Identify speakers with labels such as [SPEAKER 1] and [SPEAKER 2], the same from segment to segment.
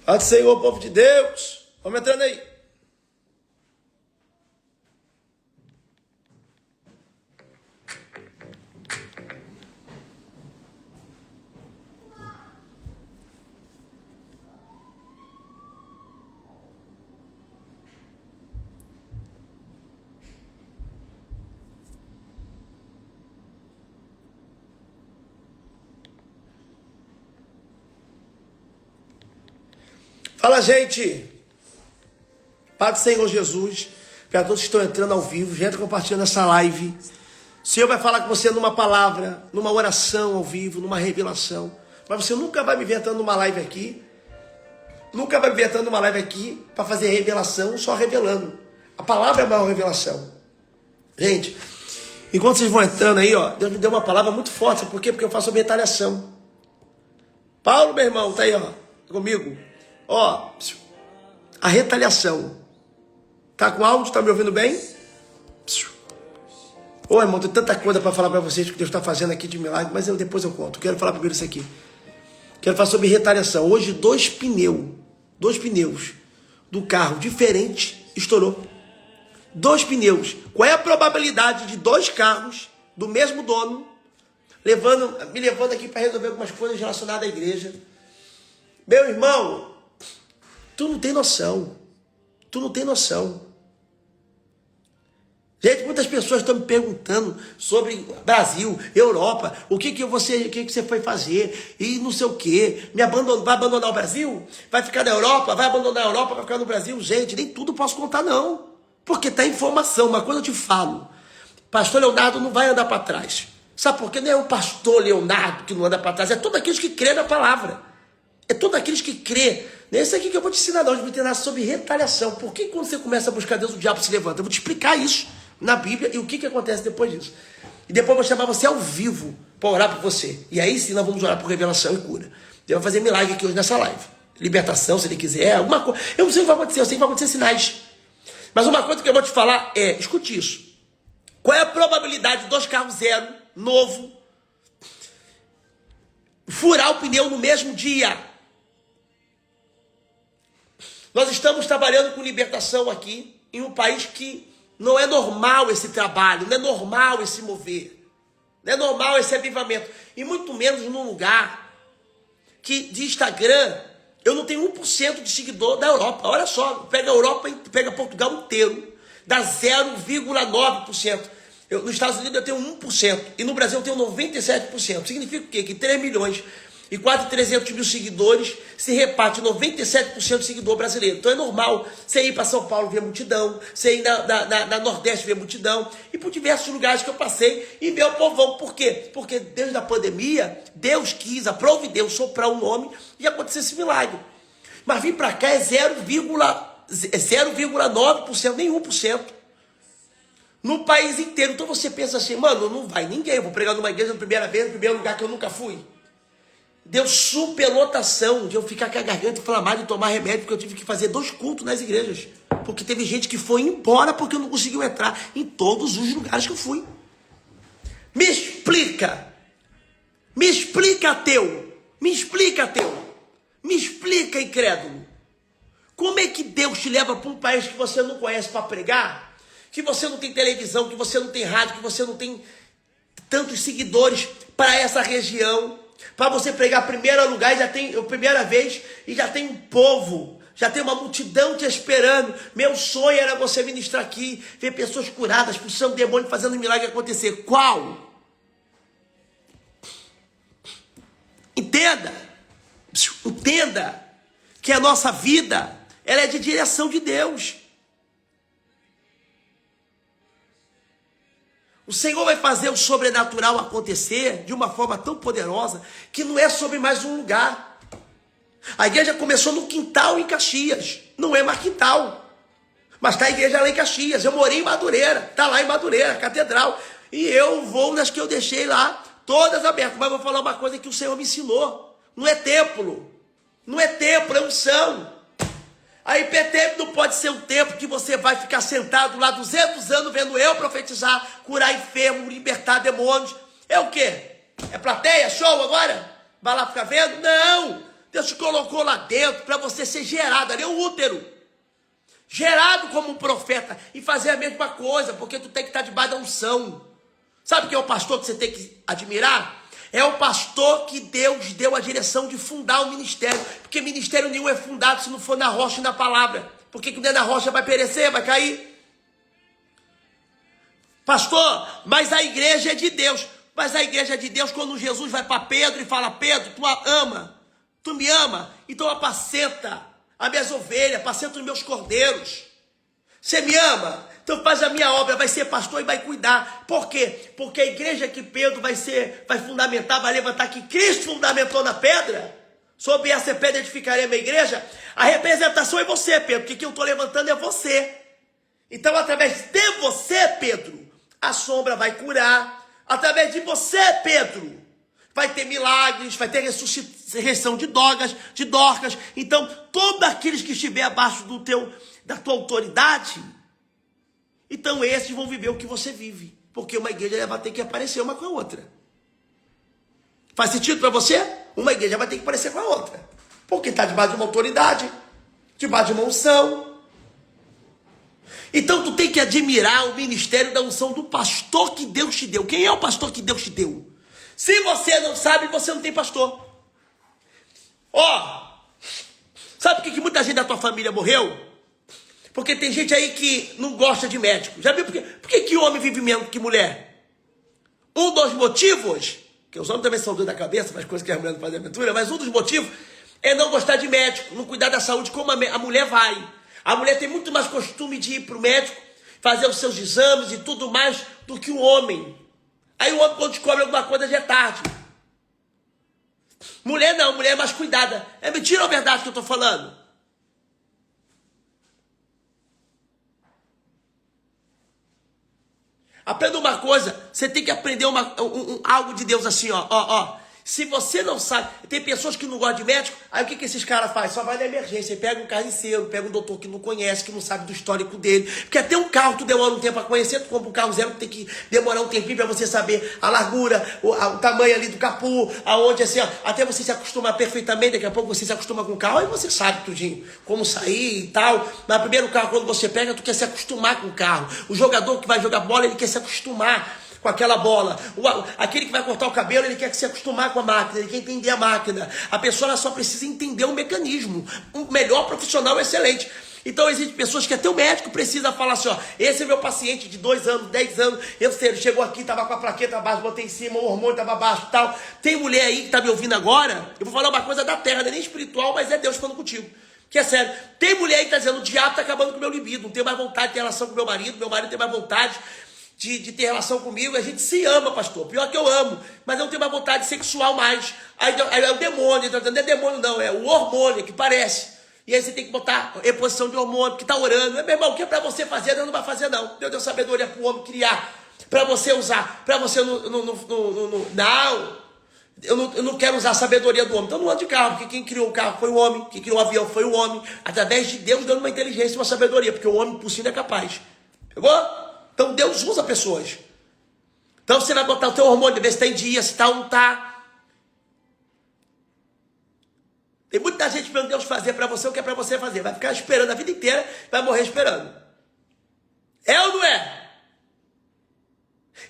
[SPEAKER 1] Paz do Senhor, povo de Deus. Vamos entrando aí. Fala, gente. Paz do Senhor Jesus. Para todos que estão entrando ao vivo, já entra compartilhando essa live. O Senhor vai falar com você numa palavra, numa oração ao vivo, numa revelação. Mas você nunca vai me ver entrando numa live aqui. Nunca vai me ver entrando numa live aqui para fazer revelação, só revelando. A palavra é a maior revelação. Gente, enquanto vocês vão entrando aí, ó, Deus me deu uma palavra muito forte. Sabe por quê? Porque eu faço sobre retaliação. Paulo, meu irmão, tá aí, ó, comigo. Ó, a retaliação. Tá com áudio? Tá me ouvindo bem? Ô, irmão, tem tanta coisa para falar para vocês que Deus está fazendo aqui de milagre, mas depois eu conto. Quero falar primeiro isso aqui. Quero falar sobre retaliação. Hoje, dois pneus do carro diferente estourou. 2 pneus. Qual é a probabilidade de 2 carros do mesmo dono me levando aqui para resolver algumas coisas relacionadas à igreja? Meu irmão, tu não tem noção. Tu não tem noção. Gente, muitas pessoas estão me perguntando sobre Brasil, Europa, o que você foi fazer e não sei o quê. Vai abandonar o Brasil? Vai ficar na Europa? Vai abandonar a Europa para ficar no Brasil? Gente, nem tudo posso contar não. Porque tá informação. Uma coisa eu te falo. Pastor Leonardo não vai andar para trás. Sabe por quê? Não é o pastor Leonardo que não anda para trás. É todos aqueles que crê na palavra. É todos aqueles que crê. Não é isso aqui que eu vou te ensinar não. Eu vou te ensinar sobre retaliação. Por que quando você começa a buscar Deus, o diabo se levanta? Eu vou te explicar isso na Bíblia e o que acontece depois disso. E depois eu vou chamar você ao vivo para orar por você. E aí sim nós vamos orar por revelação e cura. Deus vai fazer milagre aqui hoje nessa live. Libertação, se ele quiser. Alguma coisa. Eu não sei o que vai acontecer. Eu sei que vai acontecer sinais. Mas uma coisa que eu vou te falar é, escute isso. Qual é a probabilidade de 2 carros zero, novo, furar o pneu no mesmo dia? Nós estamos trabalhando com libertação aqui, em um país que não é normal esse trabalho, não é normal esse mover, não é normal esse avivamento. E muito menos num lugar que de Instagram, eu não tenho 1% de seguidor da Europa. Olha só, pega a Europa, pega Portugal inteiro, dá 0,9%. Nos Estados Unidos eu tenho 1%, e no Brasil eu tenho 97%. Significa o quê? Que 3 milhões e quase 300 mil seguidores se reparte 97% de seguidor brasileiro. Então é normal você ir para São Paulo ver multidão, você ir na Nordeste ver multidão, e por diversos lugares que eu passei e ver o povão. Por quê? Porque desde a pandemia, Deus quis, a providência, soprar um nome e acontecer esse milagre. Mas vir para cá é 0,9%, nem 1%. No país inteiro. Então você pensa assim, mano, não vai ninguém, eu vou pregar numa igreja na primeira vez, no primeiro lugar que eu nunca fui. Deu superlotação de eu ficar com a garganta inflamada e tomar remédio, porque eu tive que fazer 2 cultos nas igrejas. Porque teve gente que foi embora porque não conseguiu entrar em todos os lugares que eu fui. Me explica, ateu. Me explica, incrédulo. Como é que Deus te leva para um país que você não conhece para pregar? Que você não tem televisão, que você não tem rádio, que você não tem tantos seguidores para essa região? Para você pregar primeiro lugar, primeira vez, e já tem um povo, já tem uma multidão te esperando. Meu sonho era você ministrar aqui, ver pessoas curadas, expulsando demônio, fazendo um milagre acontecer. Qual? Entenda que a nossa vida, ela é de direção de Deus. O Senhor vai fazer o sobrenatural acontecer de uma forma tão poderosa que não é sobre mais um lugar. A igreja começou no quintal em Caxias. Não é mais quintal. Mas está a igreja lá em Caxias. Eu morei em Madureira. Está lá em Madureira, catedral. E eu vou nas que eu deixei lá, todas abertas. Mas vou falar uma coisa que o Senhor me ensinou. Não é templo. Não é templo, é unção. A IPTM não pode ser um tempo que você vai ficar sentado lá 200 anos vendo eu profetizar, curar enfermo, libertar demônios. É o quê? É plateia? Show agora? Vai lá ficar vendo? Não! Deus te colocou lá dentro para você ser gerado, ali é o útero. Gerado como um profeta e fazer a mesma coisa, porque tu tem que estar debaixo da unção. Sabe quem é o pastor que você tem que admirar? É o pastor que Deus deu a direção de fundar o ministério. Porque ministério nenhum é fundado se não for na rocha e na palavra. Porque quando é na rocha vai perecer, vai cair. Pastor, mas a igreja é de Deus. Mas a igreja é de Deus quando Jesus vai para Pedro e fala: Pedro, tu me ama, então apacenta as minhas ovelhas, apacenta os meus cordeiros. Você me ama? Então faz a minha obra, vai ser pastor e vai cuidar. Por quê? Porque a igreja que Pedro vai fundamentar, vai levantar, que Cristo fundamentou na pedra, sobre essa pedra edificarei a minha igreja, a representação é você, Pedro, porque quem eu estou levantando é você. Então, através de você, Pedro, a sombra vai curar. Através de você, Pedro, vai ter milagres, vai ter ressurreição de Dorcas. Então, todos aqueles que estiver abaixo da tua autoridade, então esses vão viver o que você vive. Porque uma igreja vai ter que aparecer uma com a outra. Faz sentido para você? Uma igreja vai ter que parecer com a outra. Porque está debaixo de uma autoridade, debaixo de uma unção. Então tu tem que admirar o ministério da unção do pastor que Deus te deu. Quem é o pastor que Deus te deu? Se você não sabe, você não tem pastor. Sabe por que muita gente da tua família morreu? Porque tem gente aí que não gosta de médico. Já viu por que homem vive menos que mulher? Um dos motivos, que os homens também são doidos da cabeça, faz coisas que as mulheres não fazem aventura, mas um dos motivos é não gostar de médico, não cuidar da saúde como a mulher vai. A mulher tem muito mais costume de ir para o médico, fazer os seus exames e tudo mais do que o homem. Aí o homem, quando descobre alguma coisa, já é tarde. Mulher não, mulher é mais cuidada. É mentira ou verdade que eu estou falando? Aprenda uma coisa, você tem que aprender algo de Deus assim, ó. Se você não sabe, tem pessoas que não gostam de médico, aí o que esses caras fazem? Só vai na emergência, pega um carniceiro, pega um doutor que não conhece, que não sabe do histórico dele. Porque até um carro tu demora um tempo para conhecer, tu compra um carro zero, tu tem que demorar um tempinho para você saber a largura, o tamanho ali do capô, aonde assim, ó, até você se acostumar perfeitamente, daqui a pouco você se acostuma com o carro, aí você sabe tudinho, como sair e tal. Mas primeiro carro, quando você pega, tu quer se acostumar com o carro. O jogador que vai jogar bola, ele quer se acostumar com aquela bola. Aquele que vai cortar o cabelo, ele quer se acostumar com a máquina, ele quer entender a máquina. A pessoa ela só precisa entender o mecanismo. Um melhor profissional excelente. Então existem pessoas que até o médico precisa falar assim, ó, esse é meu paciente de 2 anos, 10 anos, eu sei, ele chegou aqui, tava com a plaqueta abaixo, botei em cima, o hormônio tava abaixo e tal. Tem mulher aí que tá me ouvindo agora, eu vou falar uma coisa da terra, não é nem espiritual, mas é Deus falando contigo. Que é sério, tem mulher aí que tá dizendo, o diabo tá acabando com o meu libido, não tenho mais vontade de ter relação com meu marido tem mais vontade de ter relação comigo. A gente se ama, pastor, pior que eu amo, mas eu não tenho mais vontade sexual mais. Aí é o demônio, não é demônio não, é o hormônio que parece. E aí você tem que botar reposição de hormônio, que tá orando. Meu irmão, o que é pra você fazer, Deus não vai fazer não. Deus deu sabedoria pro homem criar, pra você usar, pra você não, eu não quero usar a sabedoria do homem. Então não ando de carro, porque quem criou o carro foi o homem, quem criou o avião foi o homem, através de Deus dando uma inteligência e uma sabedoria, porque o homem por si não é capaz. Pegou? Então Deus usa pessoas. Então você vai botar o teu hormônio, ver se está em dia, se está ou não está. Tem muita gente esperando Deus fazer para você o que é para você fazer. Vai ficar esperando a vida inteira, vai morrer esperando. É ou não é?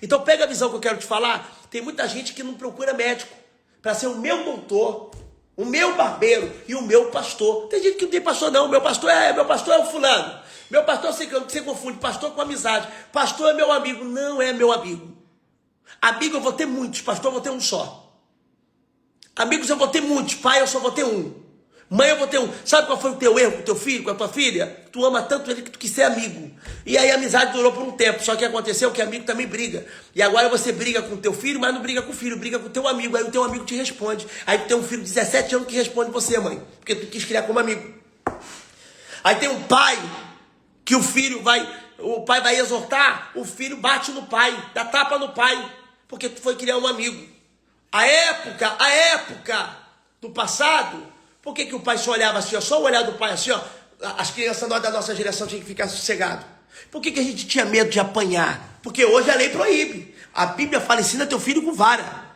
[SPEAKER 1] Então pega a visão que eu quero te falar. Tem muita gente que não procura médico para ser o meu doutor, o meu barbeiro e o meu pastor. Tem gente que não tem pastor não. Meu pastor é o fulano. Meu pastor, você confunde pastor com amizade. Pastor é meu amigo. Não é meu amigo. Amigo eu vou ter muitos, pastor eu vou ter um só. Amigos eu vou ter muitos, pai eu só vou ter um. Mãe eu vou ter um. Sabe qual foi o teu erro com o teu filho, com a tua filha? Tu ama tanto ele que tu quis ser amigo. E aí a amizade durou por um tempo. Só que aconteceu que amigo também briga. E agora você briga com o teu filho, mas não briga com o filho, briga com o teu amigo. Aí o teu amigo te responde. Aí tu tem um filho de 17 anos que responde você, mãe. Porque tu quis criar como amigo. Aí tem um pai que o pai vai exortar, o filho bate no pai, dá tapa no pai, porque tu foi criar um amigo. A época do passado, por que o pai só olhava assim, ó, só o olhar do pai assim, ó, as crianças da nossa geração tinham que ficar sossegadas. Por que a gente tinha medo de apanhar? Porque hoje a lei proíbe. A Bíblia fala, ensina teu filho com vara.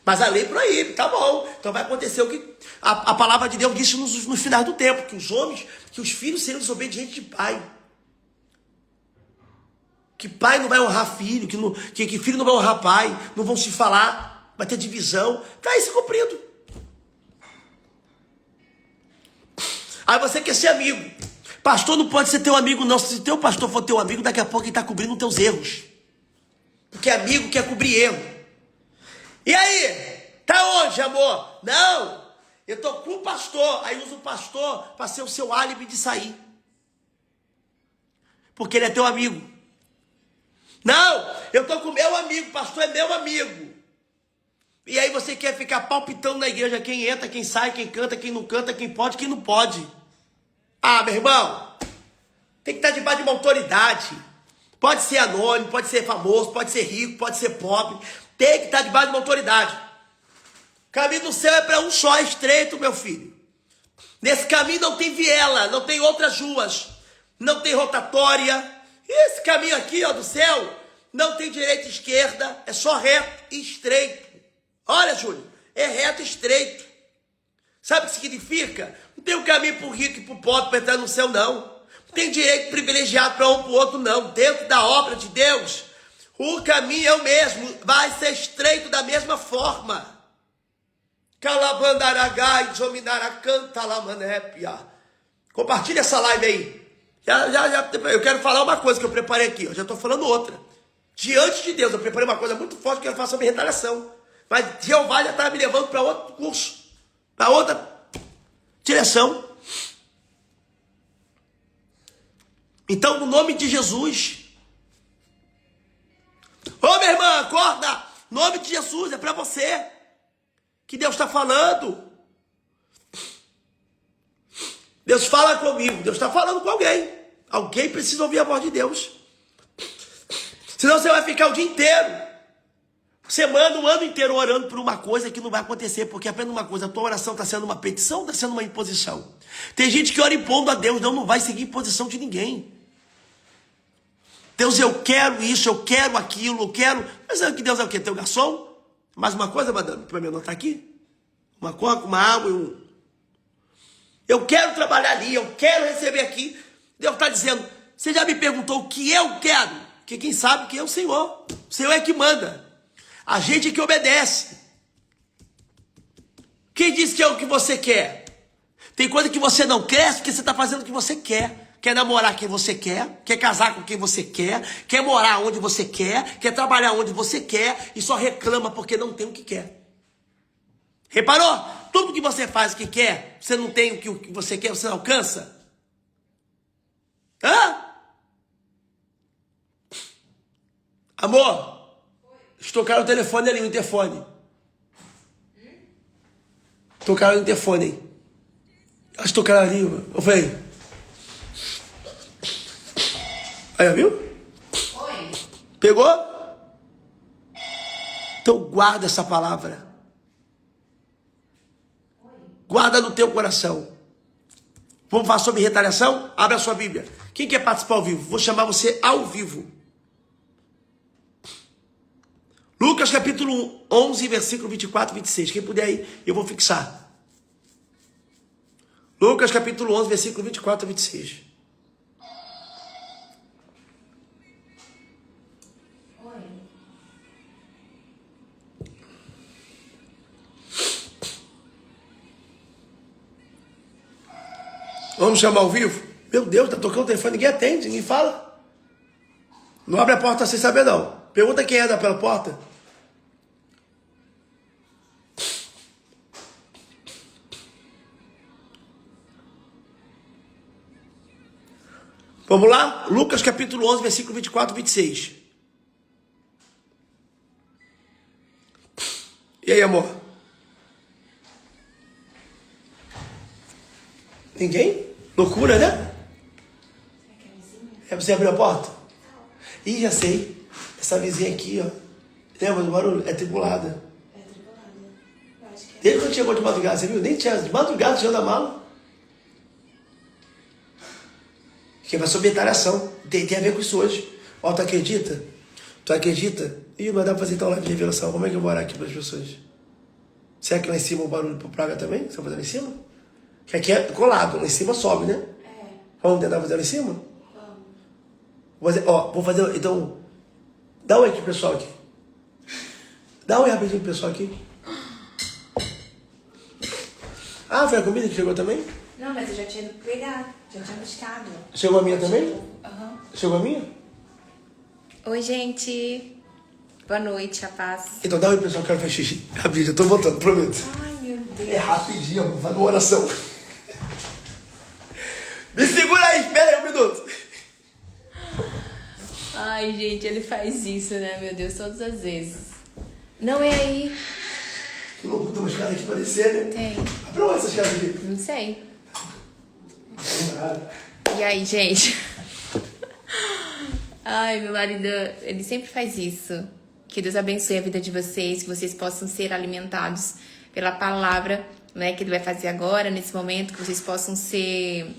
[SPEAKER 1] Mas a lei proíbe, tá bom. Então vai acontecer o que a palavra de Deus disse no final do tempo, que os filhos seriam desobedientes de pai. Que pai não vai honrar filho, que filho não vai honrar pai, não vão se falar, vai ter divisão. Tá isso cumprido. Aí você quer ser amigo. Pastor não pode ser teu amigo, não. Se teu pastor for teu amigo, daqui a pouco ele está cobrindo os teus erros. Porque amigo quer cobrir erro. E aí? Tá onde, amor? Não, eu tô com o pastor. Aí usa o pastor para ser o seu álibi de sair. Porque ele é teu amigo. Não, eu tô com o meu amigo, o pastor é meu amigo. E aí você quer ficar palpitando na igreja quem entra, quem sai, quem canta, quem não canta, quem pode, quem não pode. Ah, meu irmão, tem que estar debaixo de uma autoridade. Pode ser anônimo, pode ser famoso, pode ser rico, pode ser pobre. Tem que estar debaixo de uma autoridade. O caminho do céu é para um só, estreito, meu filho. Nesse caminho não tem viela, não tem outras ruas, não tem rotatória. E esse caminho aqui, ó, do céu, não tem direita e esquerda, é só reto e estreito. Olha, Júlio, é reto e estreito. Sabe o que significa? Não tem um caminho para o rico e para o pobre para entrar no céu, não. Não tem direito privilegiado para um para o outro, não. Dentro da obra de Deus, o caminho é o mesmo, vai ser estreito da mesma forma. Calabandaragai, Jominaracanta, Lamanépia. Compartilha essa live aí. Eu quero falar uma coisa que eu preparei aqui, eu já estou falando outra. Diante de Deus, eu preparei uma coisa muito forte que eu quero falar sobre retaliação. Mas Jeová já está me levando para outro curso, para outra direção. Então, no nome de Jesus. Ô, minha irmã, acorda! Nome de Jesus, é para você. Que Deus está falando. Deus fala comigo, Deus está falando com alguém. Alguém precisa ouvir a voz de Deus. Senão você vai ficar o dia inteiro. Você manda um ano inteiro orando por uma coisa que não vai acontecer, porque apenas uma coisa, a tua oração está sendo uma petição, está sendo uma imposição. Tem gente que ora impondo a Deus, não vai seguir imposição de ninguém. Deus, eu quero isso, eu quero aquilo, eu quero... Mas que Deus é o quê? Teu garçom? Mais uma coisa, madame, para me anotar aqui? Uma coca, uma água e um... Eu quero trabalhar ali, eu quero receber aqui. Deus está dizendo, você já me perguntou o que eu quero? Porque quem sabe que é o Senhor. O Senhor é que manda. A gente é que obedece. Quem disse que é o que você quer? Tem coisa que você não quer porque você está fazendo o que você quer. Quer namorar quem você quer casar com quem você quer morar onde você quer trabalhar onde você quer e só reclama porque não tem o que quer. Reparou? Tudo que você faz o que quer, você não tem o que você quer, você não alcança? Hã? Amor, tocaram o telefone ali, o interfone. Tocaram o interfone aí. Elas tocaram ali, eu falei. Aí, viu?
[SPEAKER 2] Oi.
[SPEAKER 1] Pegou? Então guarda essa palavra. Guarda no teu coração. Vamos falar sobre retaliação? Abre a sua Bíblia. Quem quer participar ao vivo? Vou chamar você ao vivo. Lucas capítulo 11, versículo 24 e 26. Quem puder aí, eu vou fixar. Lucas capítulo 11, versículo 24 e 26. Vamos chamar ao vivo? Meu Deus, tá tocando o telefone, ninguém atende, ninguém fala. Não abre a porta sem saber, não. Pergunta quem anda pela porta. Vamos lá? Lucas capítulo 11, versículo 24 e 26. E aí, amor? Ninguém? Loucura, né? É pra você abrir a porta? Ih, já sei. Essa vizinha aqui, ó. Lembra do barulho? É tribulada.
[SPEAKER 2] É tribulada. Eu acho que é.
[SPEAKER 1] Desde quando chegou de madrugada, você viu? Nem tinha. De madrugada, tirando a mala. Que vai sobre retaliação. Tem a ver com isso hoje. Ó, tu acredita? Tu acredita? Ih, mas dá pra fazer então live de revelação. Como é que eu vou orar aqui para as pessoas? Será que lá em cima o barulho propaga também? Você vai fazer lá em cima? Que aqui é colado, lá em cima sobe, né?
[SPEAKER 2] É.
[SPEAKER 1] Vamos tentar fazer lá em cima?
[SPEAKER 2] Vamos.
[SPEAKER 1] Vou fazer, então, dá um oi aqui, pessoal, aqui. Dá um oi rapidinho pro pessoal aqui. Ah, foi a comida que chegou também?
[SPEAKER 2] Não, mas eu já tinha ido pegar. Já tinha buscado.
[SPEAKER 1] Chegou a minha também?
[SPEAKER 2] Aham.
[SPEAKER 1] Chegou a minha?
[SPEAKER 2] Oi, gente. Boa noite, a paz.
[SPEAKER 1] Então dá um oi, pessoal, que eu quero fazer xixi. Rapidinho, eu tô voltando, prometo.
[SPEAKER 2] Ai, meu Deus.
[SPEAKER 1] É rapidinho, vou fazer uma oração. Me segura aí, espera aí um minuto.
[SPEAKER 2] Ai, gente, ele faz isso, né, meu Deus, todas as vezes. Não é aí.
[SPEAKER 1] Que loucura, tem uma escada aqui pra descer, né?
[SPEAKER 2] Tem.
[SPEAKER 1] Pra onde essa escada aqui?
[SPEAKER 2] Não sei. E aí, gente? Ai, meu marido, ele sempre faz isso. Que Deus abençoe a vida de vocês, que vocês possam ser alimentados pela palavra, né, que ele vai fazer agora, nesse momento, que vocês possam ser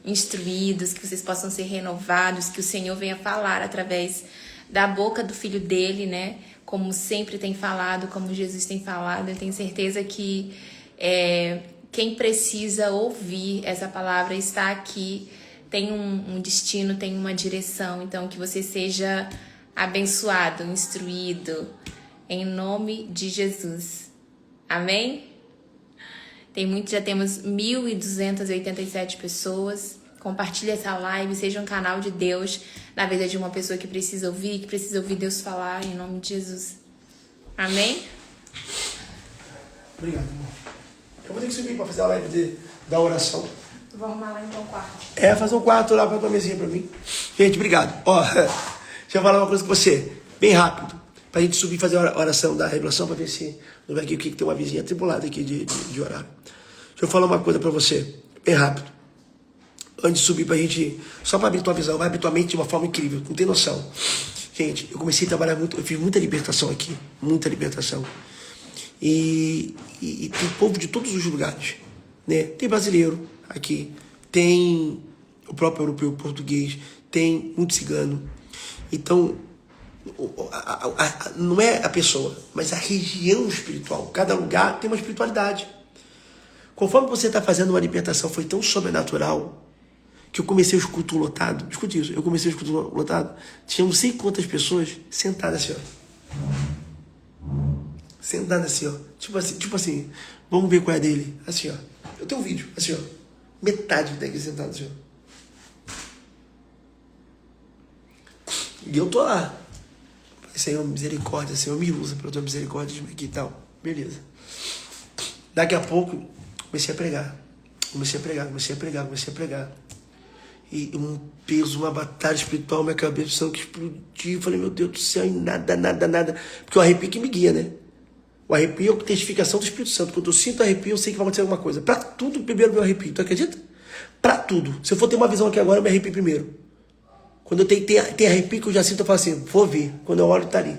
[SPEAKER 2] instruídos, que vocês possam ser renovados, que o Senhor venha falar através da boca do Filho dele, né, como sempre tem falado, como Jesus tem falado. Eu tenho certeza que quem precisa ouvir essa palavra está aqui, tem um destino, tem uma direção. Então, que você seja abençoado, instruído, em nome de Jesus. Amém? Já temos 1.287 pessoas. Compartilhe essa live, seja um canal de Deus na vida de uma pessoa que precisa ouvir Deus falar, em nome de Jesus. Amém?
[SPEAKER 1] Obrigado, irmão. Eu vou ter que subir pra fazer a live da oração.
[SPEAKER 2] Vou arrumar lá então o quarto.
[SPEAKER 1] Fazer um quarto lá pra tua mesinha pra mim. Gente, obrigado. Ó, deixa eu falar uma coisa com você, bem rápido. Pra gente subir e fazer a oração da revelação, pra ver se não vai aqui o que tem uma vizinha tribulada aqui de horário. Deixa eu falar uma coisa pra você, bem rápido. Antes de subir pra gente, só pra abrir tua visão, vai abrir tua mente de uma forma incrível, não tem noção. Gente, eu comecei a trabalhar muito, eu fiz muita libertação aqui, muita libertação. E tem povo de todos os lugares, né? Tem brasileiro aqui, tem o próprio europeu, português, tem muito cigano. Então, não é a pessoa, mas a região espiritual. Cada lugar tem uma espiritualidade. Conforme você está fazendo uma libertação, foi tão sobrenatural que eu comecei os cultos lotados. Escute isso, eu comecei os cultos lotados. Tinha não sei quantas pessoas sentadas assim, ó. Sentadas assim, ó. Tipo assim, vamos ver qual é a dele. Assim, ó. Eu tenho um vídeo, assim, ó. Metade daqui sentado assim, ó. E eu tô lá. Senhor, misericórdia, Senhor, me usa pela tua misericórdia aqui e tal. Beleza. Daqui a pouco, comecei a pregar. E um peso, uma batalha espiritual, minha cabeça que explodiu. Falei, meu Deus do céu, e nada. Porque o arrepio que me guia, né? O arrepio é a testificação do Espírito Santo. Quando eu sinto arrepio, eu sei que vai acontecer alguma coisa. Pra tudo, primeiro meu arrepio. Tu acredita? Pra tudo. Se eu for ter uma visão aqui agora, eu me arrepio primeiro. Quando eu tenho arrepio que eu já sinto, eu falo assim, vou ver. Quando eu olho, tá ali.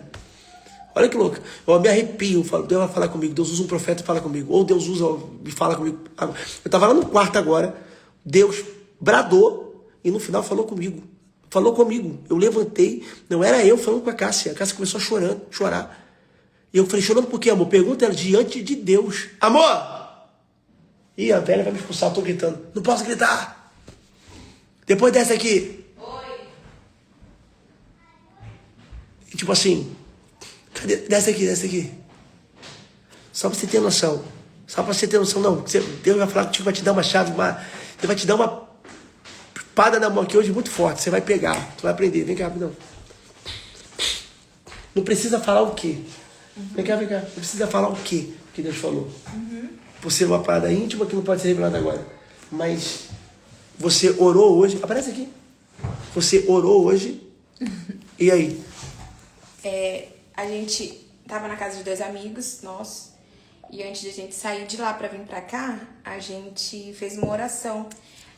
[SPEAKER 1] Olha que louco. Eu me arrepio, eu falo, Deus vai falar comigo. Deus usa um profeta e fala comigo. Ou Deus usa e fala comigo. Eu tava lá no quarto agora. Deus bradou e no final falou comigo. Eu levantei. Não era eu falando com a Cássia. A Cássia começou a chorar. E eu falei, chorando por quê, amor? Pergunta ela diante de Deus. Amor! Ih, a velha vai me expulsar. Eu tô gritando. Não posso gritar. Depois dessa aqui. E tipo assim, cadê? Desce aqui. Só pra você ter noção. Não. Deus vai falar contigo, vai te dar uma chave, Ele vai te dar uma espada na mão aqui hoje muito forte. Você vai pegar, tu vai aprender. Vem cá, rapidão. Não precisa falar o quê? Vem cá. Não precisa falar o quê que Deus falou. Por ser uma parada íntima que não pode ser revelada agora. Mas você orou hoje. Aparece aqui. Você orou hoje. E aí?
[SPEAKER 2] A gente tava na casa de 2 amigos nossos, e antes de a gente sair de lá pra vir pra cá, a gente fez uma oração.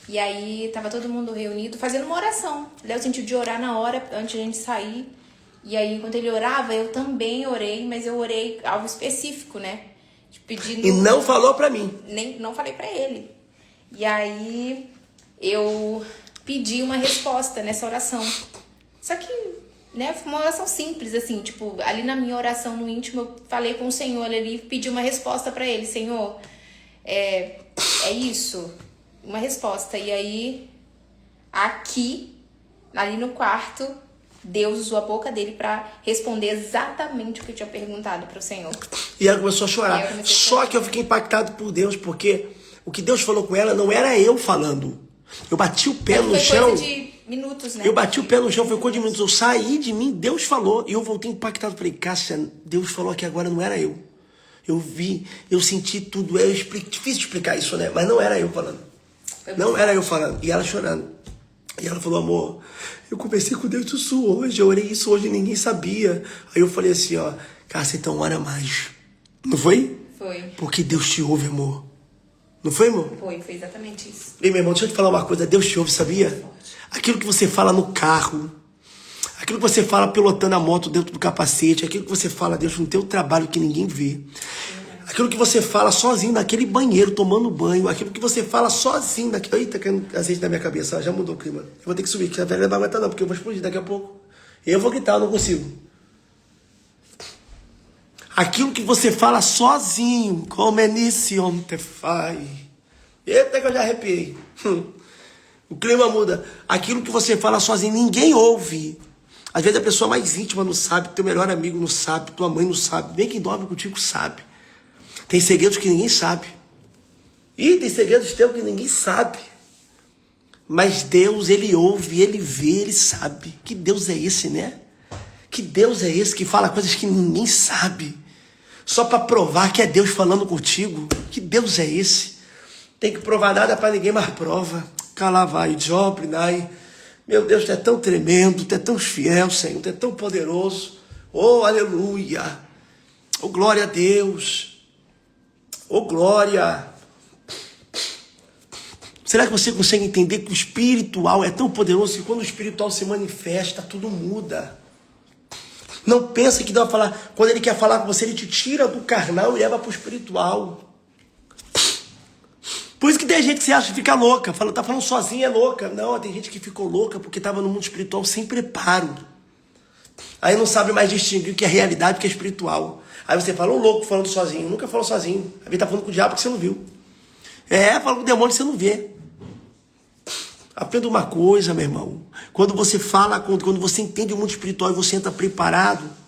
[SPEAKER 2] E aí tava todo mundo reunido fazendo uma oração. Léo sentiu de orar na hora, antes de a gente sair. E aí, enquanto ele orava, eu também orei, mas eu orei algo específico, né? Pedindo...
[SPEAKER 1] E não falou pra mim.
[SPEAKER 2] Não falei pra ele. E aí, eu pedi uma resposta nessa oração. Só que né? Foi uma oração simples, assim, tipo, ali na minha oração no íntimo, eu falei com o Senhor ali, pedi uma resposta pra ele. Senhor, é isso, uma resposta. E aí, aqui, ali no quarto, Deus usou a boca dele pra responder exatamente o que eu tinha perguntado pro Senhor.
[SPEAKER 1] E ela começou a chorar. Só que eu fiquei impactado por Deus, porque o que Deus falou com ela não era eu falando. Eu bati o pé no chão.
[SPEAKER 2] Coisa de minutos, né?
[SPEAKER 1] Eu bati o pé no chão, foi coisa de minutos. Eu saí de mim, Deus falou. E eu voltei impactado. Falei, Cássia, Deus falou aqui agora, não era eu. Eu vi, eu senti tudo. Difícil explicar isso, né? Mas não era eu falando. Não era eu falando. E ela chorando. E ela falou, amor, eu conversei com Deus isso hoje. Eu orei isso hoje e ninguém sabia. Aí eu falei assim, ó, Cássia, então ora mais. Não foi?
[SPEAKER 2] Foi.
[SPEAKER 1] Porque Deus te ouve, amor. Não foi, amor?
[SPEAKER 2] Foi exatamente isso.
[SPEAKER 1] E meu irmão, deixa eu te falar uma coisa. Deus te ouve, sabia? Aquilo que você fala no carro, aquilo que você fala pilotando a moto dentro do capacete, aquilo que você fala, Deus, no teu trabalho que ninguém vê, aquilo que você fala sozinho naquele banheiro, tomando banho, aquilo que você fala sozinho naquele... Eita, caindo azeite na minha cabeça, já mudou o clima. Eu vou ter que subir, que a velha não vai aguentar não, porque eu vou explodir daqui a pouco. Eu vou gritar, eu não consigo. Aquilo que você fala sozinho, como inicion te fai. Eita, que eu já arrepiei. O clima muda. Aquilo que você fala sozinho, ninguém ouve. Às vezes a pessoa mais íntima não sabe, teu melhor amigo não sabe, tua mãe não sabe, nem quem dorme contigo sabe. Tem segredos que ninguém sabe. E tem segredos teus que ninguém sabe. Mas Deus, Ele ouve, Ele vê, Ele sabe. Que Deus é esse, né? Que Deus é esse que fala coisas que ninguém sabe? Só para provar que é Deus falando contigo. Que Deus é esse? Tem que provar nada para ninguém, mas prova. Calavai, Jobrinai. Meu Deus, tu é tão tremendo, tu é tão fiel, Senhor, tu é tão poderoso. Oh, aleluia. Oh, glória a Deus. Oh, glória. Será que você consegue entender que o espiritual é tão poderoso que quando o espiritual se manifesta, tudo muda? Não pensa que Deus vai falar, quando Ele quer falar com você, Ele te tira do carnal e leva para o espiritual. Por isso que tem gente que você acha que fica louca, tá falando sozinha, é louca. Não, tem gente que ficou louca porque estava no mundo espiritual sem preparo. Aí não sabe mais distinguir o que é realidade e o que é espiritual. Aí você fala, ô louco falando sozinho. Nunca falou sozinho. Às vezes tá falando com o diabo que você não viu. Fala com o demônio que você não vê. Aprenda uma coisa, meu irmão. Quando você fala, quando você entende o mundo espiritual e você entra preparado,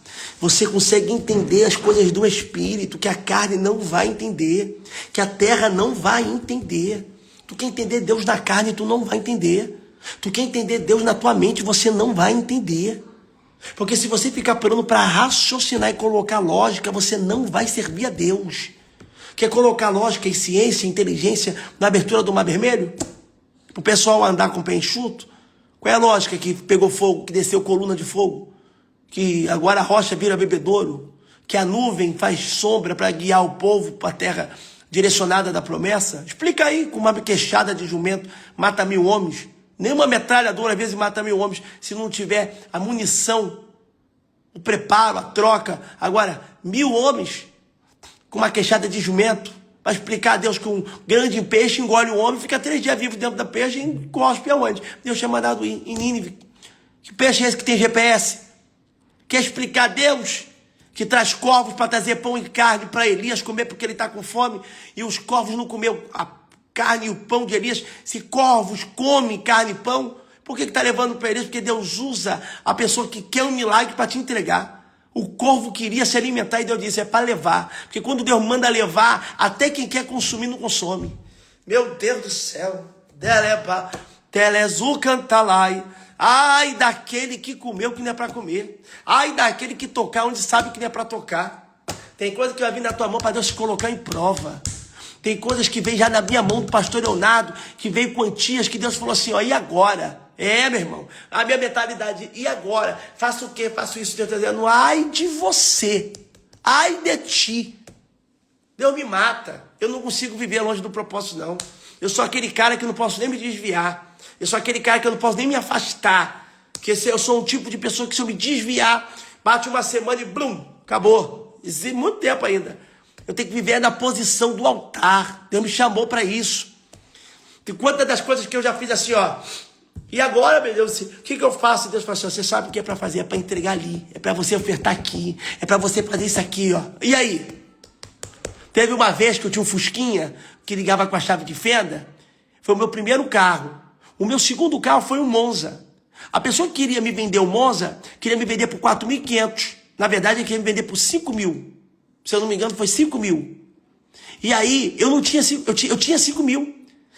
[SPEAKER 1] você consegue entender as coisas do espírito que a carne não vai entender, que a terra não vai entender. Tu quer entender Deus na carne, tu não vai entender. Tu quer entender Deus na tua mente, você não vai entender. Porque se você ficar parando para raciocinar e colocar lógica, você não vai servir a Deus. Quer colocar lógica e ciência e inteligência na abertura do Mar Vermelho? O pessoal andar com o pé enxuto? Qual é a lógica que pegou fogo, que desceu coluna de fogo? Que agora a rocha vira bebedouro? Que a nuvem faz sombra para guiar o povo para a terra direcionada da promessa? Explica aí, com uma queixada de jumento mata 1000 homens. Nenhuma metralhadora às vezes mata 1000 homens se não tiver a munição, o preparo, a troca. Agora, 1000 homens com uma queixada de jumento para explicar a Deus que um grande peixe engole o homem, fica 3 dias vivo dentro da peixe e cospe aonde? Deus tinha mandado em Nínive. Que peixe é esse que tem GPS? Quer explicar a Deus que traz corvos para trazer pão e carne para Elias comer porque ele está com fome e os corvos não comeu a carne e o pão de Elias? Se corvos comem carne e pão, por que está levando para Elias? Porque Deus usa a pessoa que quer um milagre para te entregar. O corvo queria se alimentar e Deus disse, é para levar. Porque quando Deus manda levar, até quem quer consumir não consome. Meu Deus do céu. Telezu cantalai. Ai daquele que comeu que não é para comer. Ai daquele que tocar onde sabe que não é para tocar. Tem coisa que vai vir na tua mão para Deus te colocar em prova. Tem coisas que vem já na minha mão do pastor Leonardo, que veio quantias, que Deus falou assim, ó, e agora? Meu irmão, a minha mentalidade, e agora? Faço o quê? Faço isso, Deus está dizendo, ai de você, ai de ti. Deus me mata, eu não consigo viver longe do propósito, não. Eu sou aquele cara que não posso nem me desviar. Eu sou aquele cara que eu não posso nem me afastar. Porque eu sou um tipo de pessoa que se eu me desviar, bate uma semana e blum, acabou. Existe muito tempo ainda. Eu tenho que viver na posição do altar. Deus me chamou para isso. E quantas das coisas que eu já fiz assim, ó, E agora, meu Deus, o que eu faço? Deus falou assim, você sabe o que é para fazer? É para entregar ali, é para você ofertar aqui, é para você fazer isso aqui, ó. E aí? Teve uma vez que eu tinha um Fusquinha, que ligava com a chave de fenda, foi o meu primeiro carro. O meu segundo carro foi um Monza. A pessoa que queria me vender o Monza, queria me vender por 4.500. Na verdade, ele queria me vender por 5.000. Se eu não me engano, foi 5.000. E aí, eu não tinha, eu tinha 5.000.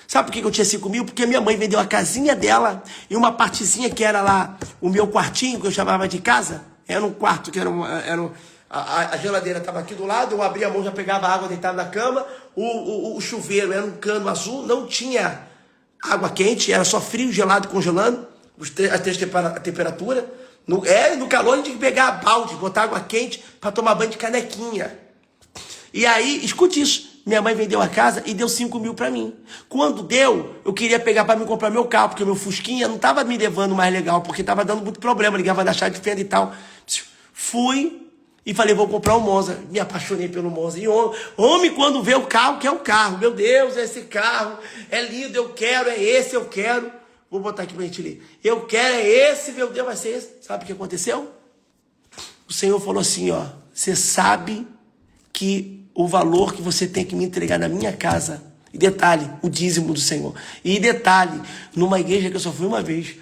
[SPEAKER 1] Sabe por que eu tinha 5.000? Porque minha mãe vendeu a casinha dela e uma partezinha que era lá, o meu quartinho, que eu chamava de casa. Era um quarto, que a geladeira estava aqui do lado, eu abria a mão, já pegava água deitado na cama. O chuveiro era um cano azul, não tinha água quente, era só frio, gelado, congelando, as três temperaturas. No calor a gente tinha que pegar a balde, botar água quente para tomar banho de canequinha. E aí, escute isso, minha mãe vendeu a casa e deu 5.000 para mim. Quando deu, eu queria pegar para me comprar meu carro, porque o meu Fusquinha não estava me levando mais legal, porque estava dando muito problema, ligava na chave de fenda e tal. Fui e falei, vou comprar um Monza. Me apaixonei pelo Monza. E homem, quando vê o carro, quer o carro. Meu Deus, esse carro é lindo, eu quero, é esse, eu quero. Vou botar aqui pra gente ler. Eu quero, é esse, meu Deus, vai ser esse. Sabe o que aconteceu? O Senhor falou assim, ó, você sabe que o valor que você tem que me entregar na minha casa, e detalhe, o dízimo do Senhor. E detalhe, numa igreja que eu só fui uma vez,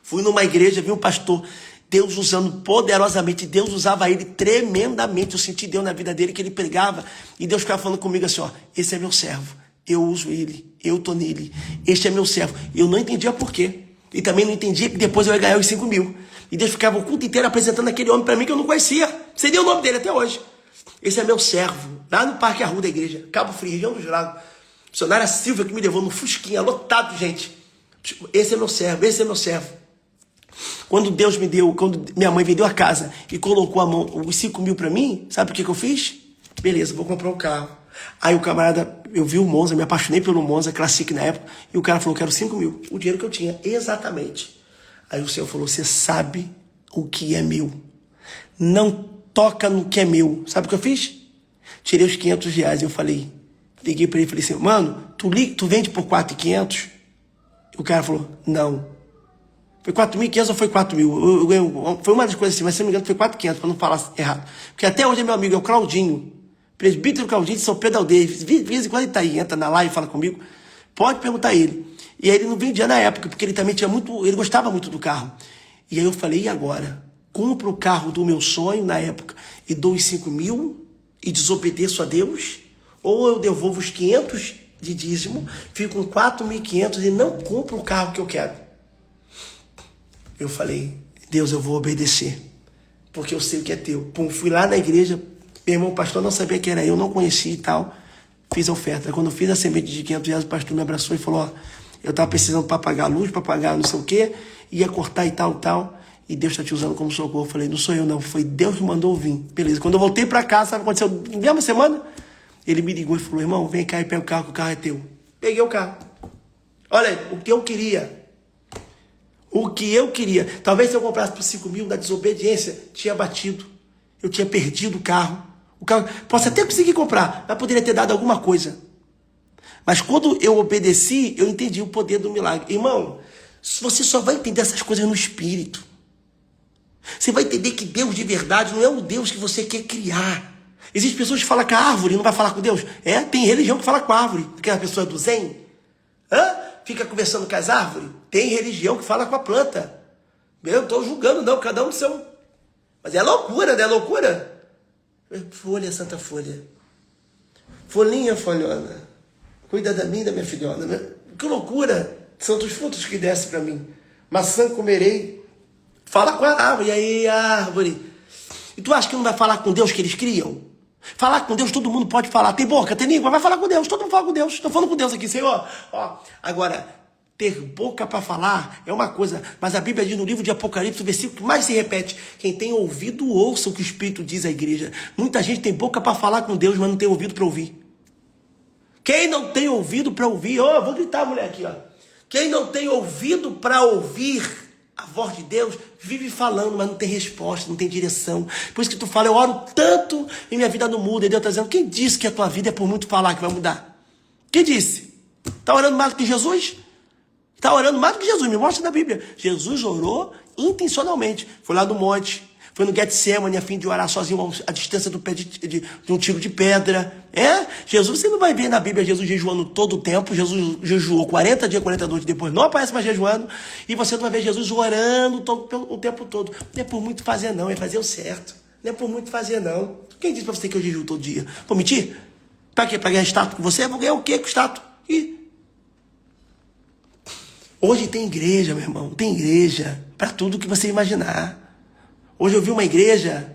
[SPEAKER 1] fui numa igreja, vi um pastor, Deus usando poderosamente, Deus usava ele tremendamente, eu senti Deus na vida dele, que ele pregava, e Deus ficava falando comigo assim, ó, esse é meu servo, eu uso ele, eu tô nele, este é meu servo. Eu não entendia por quê, e também não entendia que depois eu ia ganhar os 5.000, e Deus ficava o culto inteiro apresentando aquele homem para mim que eu não conhecia, seria o nome dele até hoje. Esse é meu servo, lá no Parque Arru da igreja, Cabo Frio, região dos Lagos, missionária Silvia que me levou no Fusquinha, lotado de gente. Esse é meu servo, esse é meu servo. Quando minha mãe vendeu a casa e colocou a mão, os 5.000 para mim, sabe o que eu fiz? Beleza, vou comprar um carro. Aí o camarada, eu vi o Monza, me apaixonei pelo Monza, Classic na época, e o cara falou, quero 5.000, o dinheiro que eu tinha, exatamente. Aí o Senhor falou, você sabe o que é meu. Não toca no que é meu. Sabe o que eu fiz? Tirei os R$500 e eu falei, liguei para ele e falei assim, mano, tu vende por 4.500? O cara falou, não. Foi 4.500 ou foi 4.000? Foi uma das coisas assim, mas se não me engano foi 4.500, para não falar errado. Porque até hoje é meu amigo, é o Claudinho, presbítero Claudinho de São Pedro Aldeia. De vez em quando ele tá aí, entra na live e fala comigo. Pode perguntar a ele. E aí ele não vendia na época, porque ele também ele gostava muito do carro. E aí eu falei, e agora? Compro o carro do meu sonho na época e dou os 5.000 e desobedeço a Deus? Ou eu devolvo os 500 de dízimo, fico com 4.500 e não compro o carro que eu quero? Eu falei, Deus, eu vou obedecer, porque eu sei o que é teu. Pum, fui lá na igreja, meu irmão, o pastor não sabia que era eu, não conhecia e tal, fiz a oferta. Quando eu fiz a semente de R$500, o pastor me abraçou e falou, ó, eu estava precisando para pagar a luz, para pagar não sei o quê, ia cortar e tal, e Deus está te usando como socorro. Eu falei, não sou eu não, foi Deus que mandou vir. Beleza, quando eu voltei para casa, sabe o que aconteceu? Na mesma semana, ele me ligou e falou, irmão, vem cá e pega o carro, que o carro é teu. Peguei o carro. Olha aí, o que eu queria. O que eu queria. Talvez se eu comprasse por 5.000, na desobediência, tinha batido. Eu tinha perdido o carro. Posso até conseguir comprar, mas poderia ter dado alguma coisa. Mas quando eu obedeci, eu entendi o poder do milagre. Irmão, você só vai entender essas coisas no espírito. Você vai entender que Deus de verdade não é o Deus que você quer criar. Existem pessoas que falam com a árvore e não vai falar com Deus. Tem religião que fala com a árvore. Aquela pessoa é do Zen. Fica conversando com as árvores. Tem religião que fala com a planta. Eu não estou julgando não, cada um do seu. Mas é loucura, não é loucura? Folha, santa folha. Folhinha, folhona. Cuida da minha e da minha filhona. Que loucura. São os frutos que descem para mim. Maçã comerei. Fala com a árvore. E aí, árvore. E tu acha que não vai falar com Deus que eles criam? Falar com Deus, todo mundo pode falar. Tem boca, tem língua, vai falar com Deus. Todo mundo fala com Deus. Estou falando com Deus aqui, Senhor. Ó, agora, ter boca para falar é uma coisa. Mas a Bíblia diz no livro de Apocalipse, o versículo que mais se repete. Quem tem ouvido, ouça o que o Espírito diz à igreja. Muita gente tem boca para falar com Deus, mas não tem ouvido para ouvir. Quem não tem ouvido para ouvir, vou gritar, mulher, aqui, ó. Quem não tem ouvido para ouvir a voz de Deus, vive falando, mas não tem resposta, não tem direção. Por isso que tu fala, eu oro tanto e minha vida não muda. E Deus está dizendo, quem disse que a tua vida é por muito falar que vai mudar? Quem disse? Está orando mais do que Jesus? Está orando mais do que Jesus, me mostra na Bíblia. Jesus orou intencionalmente. Foi lá no monte, foi no Getsemane a fim de orar sozinho a distância do pé de um tiro de pedra. Jesus, você não vai ver na Bíblia Jesus jejuando todo o tempo. Jesus jejuou 40 dias, 40 noites, depois não aparece mais jejuando. E você não vai ver Jesus orando o tempo todo. Não é por muito fazer não, é fazer o certo. Não é por muito fazer não. Quem disse pra você que eu jejuo todo dia? Vou mentir? Pra quê? Pra ganhar status com você? Vou ganhar o quê com status? Hoje tem igreja, meu irmão. Tem igreja para tudo que você imaginar. Hoje eu vi uma igreja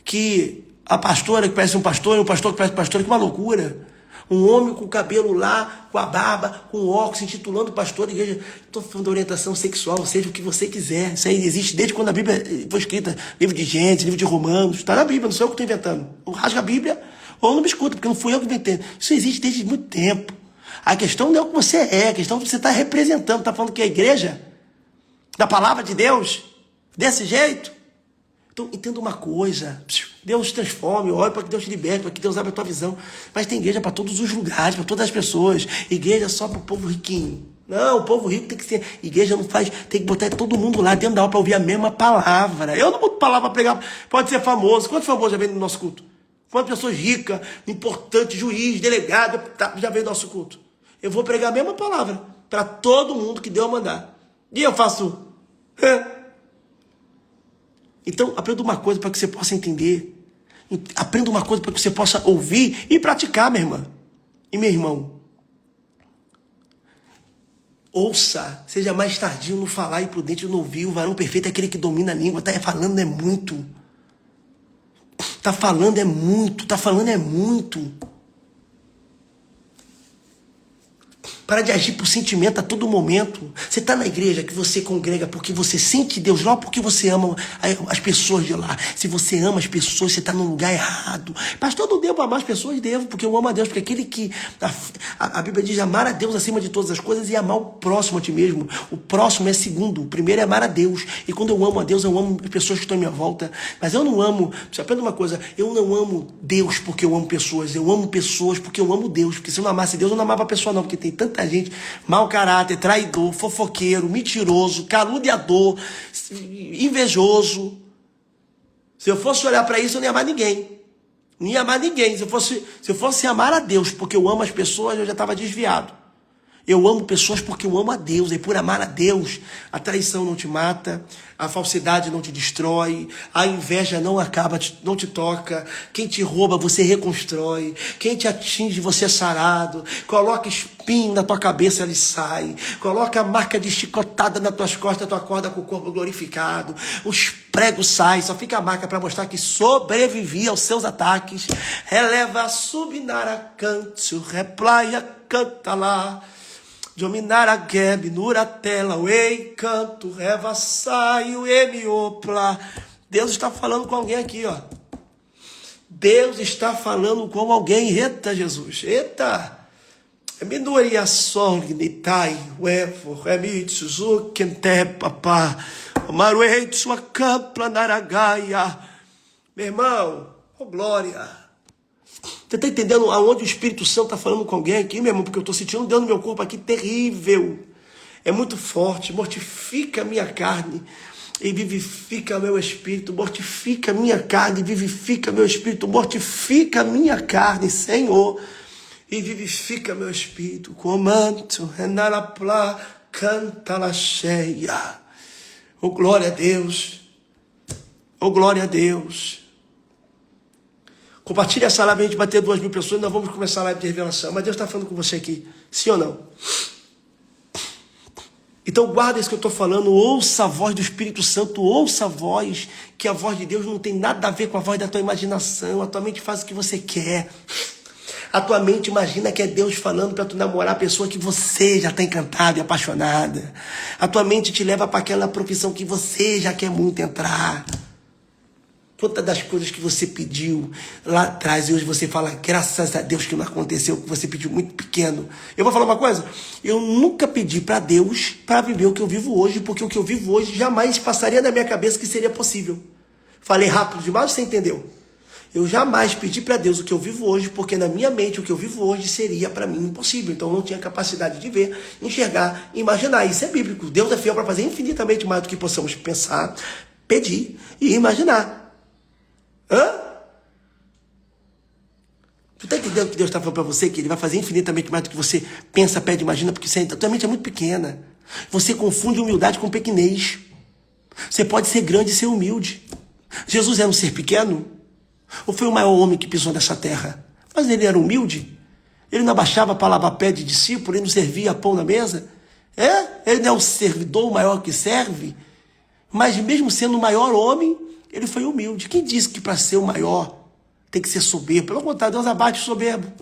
[SPEAKER 1] que a pastora que parece um pastor, e o pastor que parece um pastor, que uma loucura. Um homem com o cabelo lá, com a barba, com óculos, se intitulando pastor de igreja. Estou falando de orientação sexual, seja o que você quiser. Isso aí existe desde quando a Bíblia foi escrita. Livro de Gênesis, livro de Romanos. Está na Bíblia, não sou eu que estou inventando. Ou rasga a Bíblia, ou não me escuta, porque não fui eu que inventei. Isso existe desde muito tempo. A questão não é o que você é, a questão é o que você está representando. Está falando que é a igreja da palavra de Deus, desse jeito. Então, entenda uma coisa. Deus transforme, ore para que Deus te liberte, para que Deus abra a tua visão. Mas tem igreja para todos os lugares, para todas as pessoas. Igreja só para o povo riquinho. Não, o povo rico tem que ser... Igreja não faz... Tem que botar todo mundo lá dentro da aula para ouvir a mesma palavra. Eu não boto palavra para pregar. Pode ser famoso. Quantos famosos já vem no nosso culto? Quantas pessoas ricas, importantes, juiz, delegado, já veio no nosso culto? Eu vou pregar a mesma palavra para todo mundo que Deus mandar. E eu faço... Então, aprenda uma coisa para que você possa entender. Aprenda uma coisa para que você possa ouvir e praticar, minha irmã. E meu irmão. Ouça, seja mais tardio no falar e prudente no ouvir. O varão perfeito é aquele que domina a língua. Está falando é muito. Está falando é muito. Está falando é muito. Para de agir por sentimento a todo momento. Você está na igreja que você congrega porque você sente Deus lá, porque você ama as pessoas de lá. Se você ama as pessoas, você está no lugar errado. Pastor, eu não devo amar as pessoas? Devo, porque eu amo a Deus. Porque aquele que... A Bíblia diz amar a Deus acima de todas as coisas e amar o próximo a ti mesmo. O próximo é segundo. O primeiro é amar a Deus. E quando eu amo a Deus, eu amo as pessoas que estão à minha volta. Mas eu não amo... Você aprende uma coisa. Eu não amo Deus porque eu amo pessoas. Eu amo pessoas porque eu amo Deus. Porque se eu não amasse Deus, eu não amava a pessoa não. Porque tem tanta gente, mau caráter, traidor, fofoqueiro, mentiroso, caluniador, invejoso. Se eu fosse olhar para isso, eu não ia amar ninguém. Não ia amar ninguém. Se eu fosse amar a Deus porque eu amo as pessoas, eu já estava desviado. Eu amo pessoas porque eu amo a Deus. E por amar a Deus, a traição não te mata, a falsidade não te destrói, a inveja não acaba, não te toca. Quem te rouba, você reconstrói. Quem te atinge, você é sarado. Coloca espinho na tua cabeça, ele sai. Coloca a marca de chicotada nas tuas costas, tu acorda com o corpo glorificado. Os pregos saem, só fica a marca para mostrar que sobrevivi aos seus ataques. Releva, subinara, cante, replaia, canta lá. Dominar gebe, nuratela, ei, canto, reva, saio, emiopla. Deus está falando com alguém aqui, ó. Deus está falando com alguém. Eita, Jesus, eita. Minoria sorgnitai, uevo, remitsu, quente, papá. Maruei, sua campla, naragaia. Meu irmão, oh glória. Você está entendendo aonde o Espírito Santo está falando com alguém aqui, meu irmão? Porque eu estou sentindo Deus no meu corpo aqui terrível. É muito forte. Mortifica a minha carne e vivifica meu espírito. Mortifica a minha carne e vivifica meu espírito. Mortifica a minha carne, Senhor, e vivifica meu espírito. Comando, renaraplá, canta la cheia. Oh, glória a Deus. Oh, glória a Deus. Compartilhe essa live, a gente bater 2.000 pessoas, nós vamos começar a live de revelação. Mas Deus está falando com você aqui, sim ou não? Então guarda isso que eu estou falando, ouça a voz do Espírito Santo, ouça a voz, que a voz de Deus não tem nada a ver com a voz da tua imaginação. A tua mente faz o que você quer. A tua mente imagina que é Deus falando para tu namorar a pessoa que você já está encantado e apaixonada. A tua mente te leva para aquela profissão que você já quer muito entrar. Quantas das coisas que você pediu lá atrás e hoje você fala, graças a Deus que não aconteceu, que você pediu muito pequeno. Eu vou falar uma coisa, eu nunca pedi para Deus para viver o que eu vivo hoje, porque o que eu vivo hoje jamais passaria na minha cabeça que seria possível. Falei rápido demais, você entendeu? Eu jamais pedi para Deus o que eu vivo hoje, porque na minha mente o que eu vivo hoje seria para mim impossível. Então eu não tinha capacidade de ver, enxergar, imaginar. Isso é bíblico. Deus é fiel para fazer infinitamente mais do que possamos pensar, pedir e imaginar. Hã? Tu tá entendendo o que Deus está falando para você? Que Ele vai fazer infinitamente mais do que você pensa, pede, imagina, porque a tua mente é muito pequena. Você confunde humildade com pequenez. Você pode ser grande e ser humilde. Jesus era um ser pequeno? Ou foi o maior homem que pisou nessa terra? Mas ele era humilde? Ele não abaixava para lavar pé de discípulo? Ele não servia pão na mesa? Ele não é o servidor maior que serve? Mas mesmo sendo o maior homem, ele foi humilde. Quem disse que para ser o maior tem que ser soberbo? Pelo contrário, Deus abate o soberbo.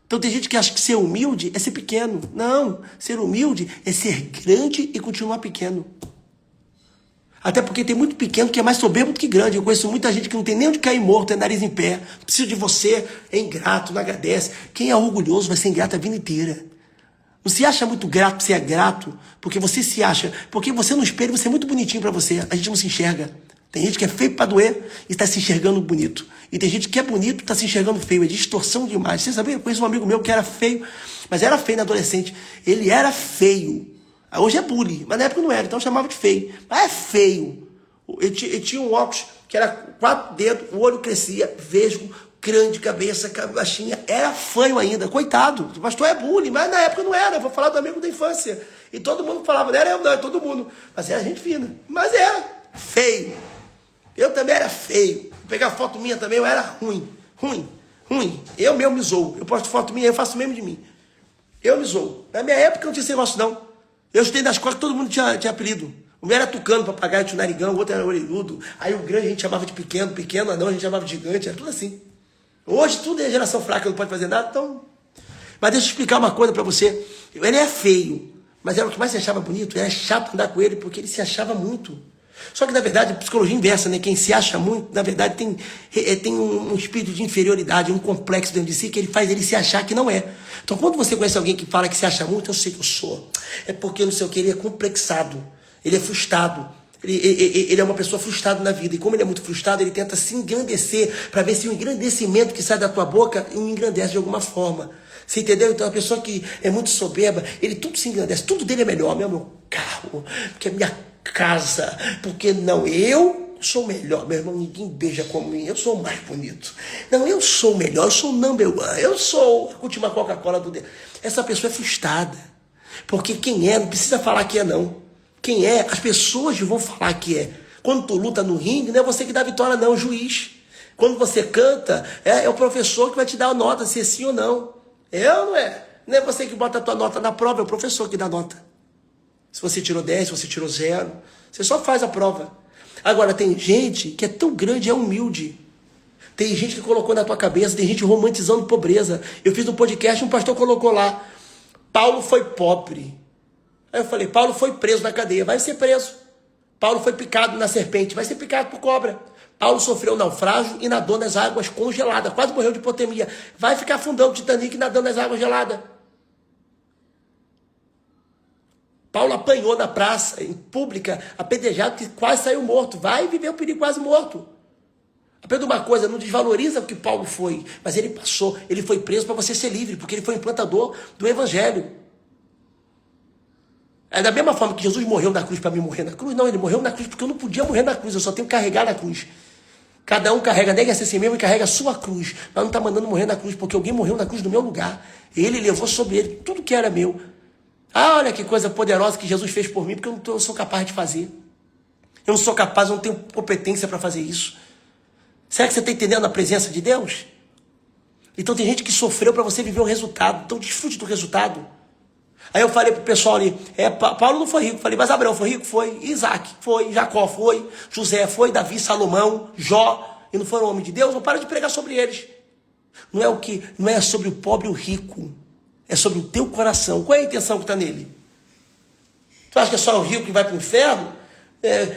[SPEAKER 1] Então tem gente que acha que ser humilde é ser pequeno. Não, ser humilde é ser grande e continuar pequeno. Até porque tem muito pequeno que é mais soberbo do que grande. Eu conheço muita gente que não tem nem onde cair morto, é nariz em pé. Precisa de você, é ingrato, não agradece. Quem é orgulhoso vai ser ingrato a vida inteira. Não se acha muito grato, você é grato, porque você se acha. Porque você no espelho, você é muito bonitinho para você. A gente não se enxerga. Tem gente que é feio para doer e está se enxergando bonito. E tem gente que é bonito e está se enxergando feio. É distorção de imagem. Você sabia? Eu conheço um amigo meu que era feio, mas era feio na adolescente. Ele era feio. Hoje é bullying, mas na época não era, então eu chamava de feio. Mas é feio. Ele tinha um óculos que era 4 dedos, o olho crescia, vesgo, grande, cabeça, baixinha. Era feio ainda, coitado. O pastor é bullying, mas na época não era. Eu vou falar do amigo da infância. E todo mundo falava, não era eu, não, era todo mundo. Mas era gente fina. Mas era feio. Eu também era feio. Vou pegar foto minha também, eu era ruim. Eu mesmo me zoo. Eu posto foto minha, eu faço mesmo de mim. Eu me zoo. Na minha época não tinha esse negócio, não. Eu estudei na escola que todo mundo tinha apelido. O meu era tucano, papagaio, tinha o narigão, o outro era orelhudo. Aí o grande a gente chamava de pequeno anão a gente chamava de gigante, era tudo assim. Hoje tudo é geração fraca, não pode fazer nada, então... Mas deixa eu explicar uma coisa pra você. Ele é feio, mas era o que mais se achava bonito. Era chato andar com ele, porque ele se achava muito. Só que, na verdade, a psicologia inversa, né? Quem se acha muito, na verdade, tem um espírito de inferioridade, um complexo dentro de si, que ele faz ele se achar que não é. Então, quando você conhece alguém que fala que se acha muito, eu sei que eu sou. É porque, não sei o que, ele é complexado, ele é frustrado. Ele é uma pessoa frustrada na vida. E como ele é muito frustrado, ele tenta se engrandecer para ver se o engrandecimento que sai da tua boca o engrandece de alguma forma. Você entendeu? Então, a pessoa que é muito soberba, ele tudo se engrandece. Tudo dele é melhor. Meu carro, porque é minha casa. Porque não, eu sou melhor. Meu irmão, ninguém beija como mim. Eu sou o mais bonito. Não, eu sou o melhor. Eu sou o number one. Eu sou a última Coca-Cola do dedo. Essa pessoa é frustrada. Porque quem é, não precisa falar que é, não. Quem é, as pessoas vão falar que é. Quando tu luta no ringue, não é você que dá a vitória, não, é o juiz. Quando você canta, é o professor que vai te dar a nota, se é sim ou não. Eu não é. Não é você que bota a tua nota na prova, é o professor que dá a nota. Se você tirou 10, se você tirou 0, você só faz a prova. Agora, tem gente que é tão grande, é humilde. Tem gente que colocou na tua cabeça, tem gente romantizando pobreza. Eu fiz um podcast, um pastor colocou lá, Paulo foi pobre. Aí eu falei, Paulo foi preso na cadeia, vai ser preso. Paulo foi picado na serpente, vai ser picado por cobra. Paulo sofreu naufrágio e nadou nas águas congeladas, quase morreu de hipotermia. Vai ficar afundando o Titanic nadando nas águas geladas. Paulo apanhou na praça, em pública, apedrejado, que quase saiu morto. Vai viver o perigo quase morto. Aprenda uma coisa, não desvaloriza o que Paulo foi, mas ele passou, ele foi preso para você ser livre, porque ele foi implantador do evangelho. É da mesma forma que Jesus morreu na cruz para mim morrer na cruz. Não, ele morreu na cruz porque eu não podia morrer na cruz, eu só tenho que carregar na cruz. Cada um carrega, nega-se a si mesmo e carrega a sua cruz. Mas não está mandando morrer na cruz, porque alguém morreu na cruz no meu lugar. Ele levou sobre ele tudo que era meu. Ah, olha que coisa poderosa que Jesus fez por mim, porque eu não sou capaz de fazer. Eu não sou capaz, eu não tenho competência para fazer isso. Será que você está entendendo a presença de Deus? Então tem gente que sofreu para você viver o resultado. Então desfrute do resultado. Aí eu falei pro pessoal ali, Paulo não foi rico. Falei, mas Abraão foi rico? Foi. Isaac foi. Jacó foi. José foi. Davi, Salomão, Jó. E não foram homens de Deus? Não para de pregar sobre eles. Não é sobre o pobre e o rico. É sobre o teu coração. Qual é a intenção que está nele? Tu acha que é só o rico que vai para o inferno?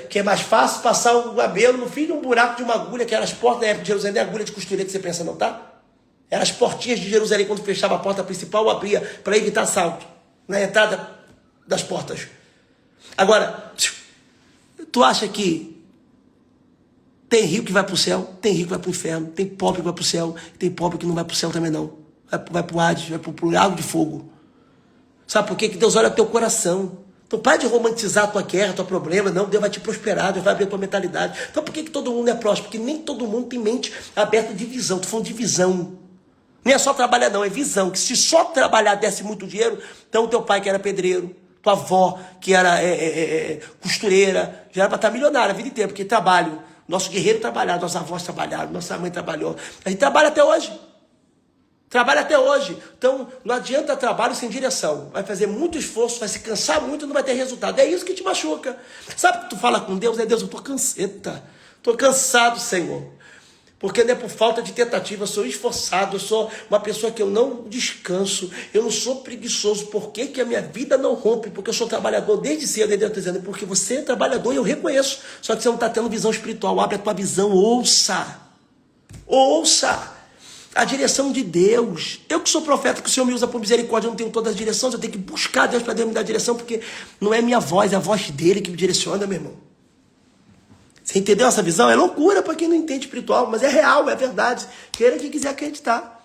[SPEAKER 1] Que é mais fácil passar o cabelo no fim de um buraco de uma agulha, que era as portas da época de Jerusalém, agulha de costureira que você pensa, não tá? Eram as portinhas de Jerusalém, quando fechava a porta principal, abria para evitar assalto na entrada das portas. Agora, tu acha que Tem rico que vai para o céu, tem rico que vai para o inferno, tem pobre que vai para o céu, tem pobre que não vai para o céu também não. Vai para o Hades, vai para o lago de fogo. Sabe por quê? Que Deus olha teu coração. Então para de romantizar a tua guerra, teu problema. Não, Deus vai te prosperar, Deus vai abrir a tua mentalidade. Então por que todo mundo é próspero? Porque nem todo mundo tem mente aberta de visão. Tô falando de visão. Nem é só trabalhar não, é visão. Que se só trabalhar desse muito dinheiro, então o teu pai que era pedreiro, tua avó que era costureira, já era para estar milionária a vida inteira, porque trabalho. Nosso guerreiro trabalhava, nossos avós trabalharam, nossa mãe trabalhou. A gente trabalha até hoje. Trabalha até hoje. Então, não adianta trabalho sem direção. Vai fazer muito esforço, vai se cansar muito e não vai ter resultado. É isso que te machuca. Sabe que tu fala com Deus? É Deus, eu tô canseta. Tô cansado, Senhor. Porque não é por falta de tentativa, eu sou esforçado, eu sou uma pessoa que eu não descanso, eu não sou preguiçoso. Por que que a minha vida não rompe? Porque eu sou trabalhador desde cedo, e Deus está dizendo, porque você é trabalhador e eu reconheço. Só que você não está tendo visão espiritual. Abre a tua visão, ouça. Ouça a direção de Deus. Eu que sou profeta, que o Senhor me usa por misericórdia, eu não tenho todas as direções, eu tenho que buscar Deus para Deus me dar direção, porque não é minha voz, é a voz dele que me direciona, meu irmão. Você entendeu essa visão? É loucura para quem não entende espiritual, mas é real, é verdade. Queira quem quiser acreditar.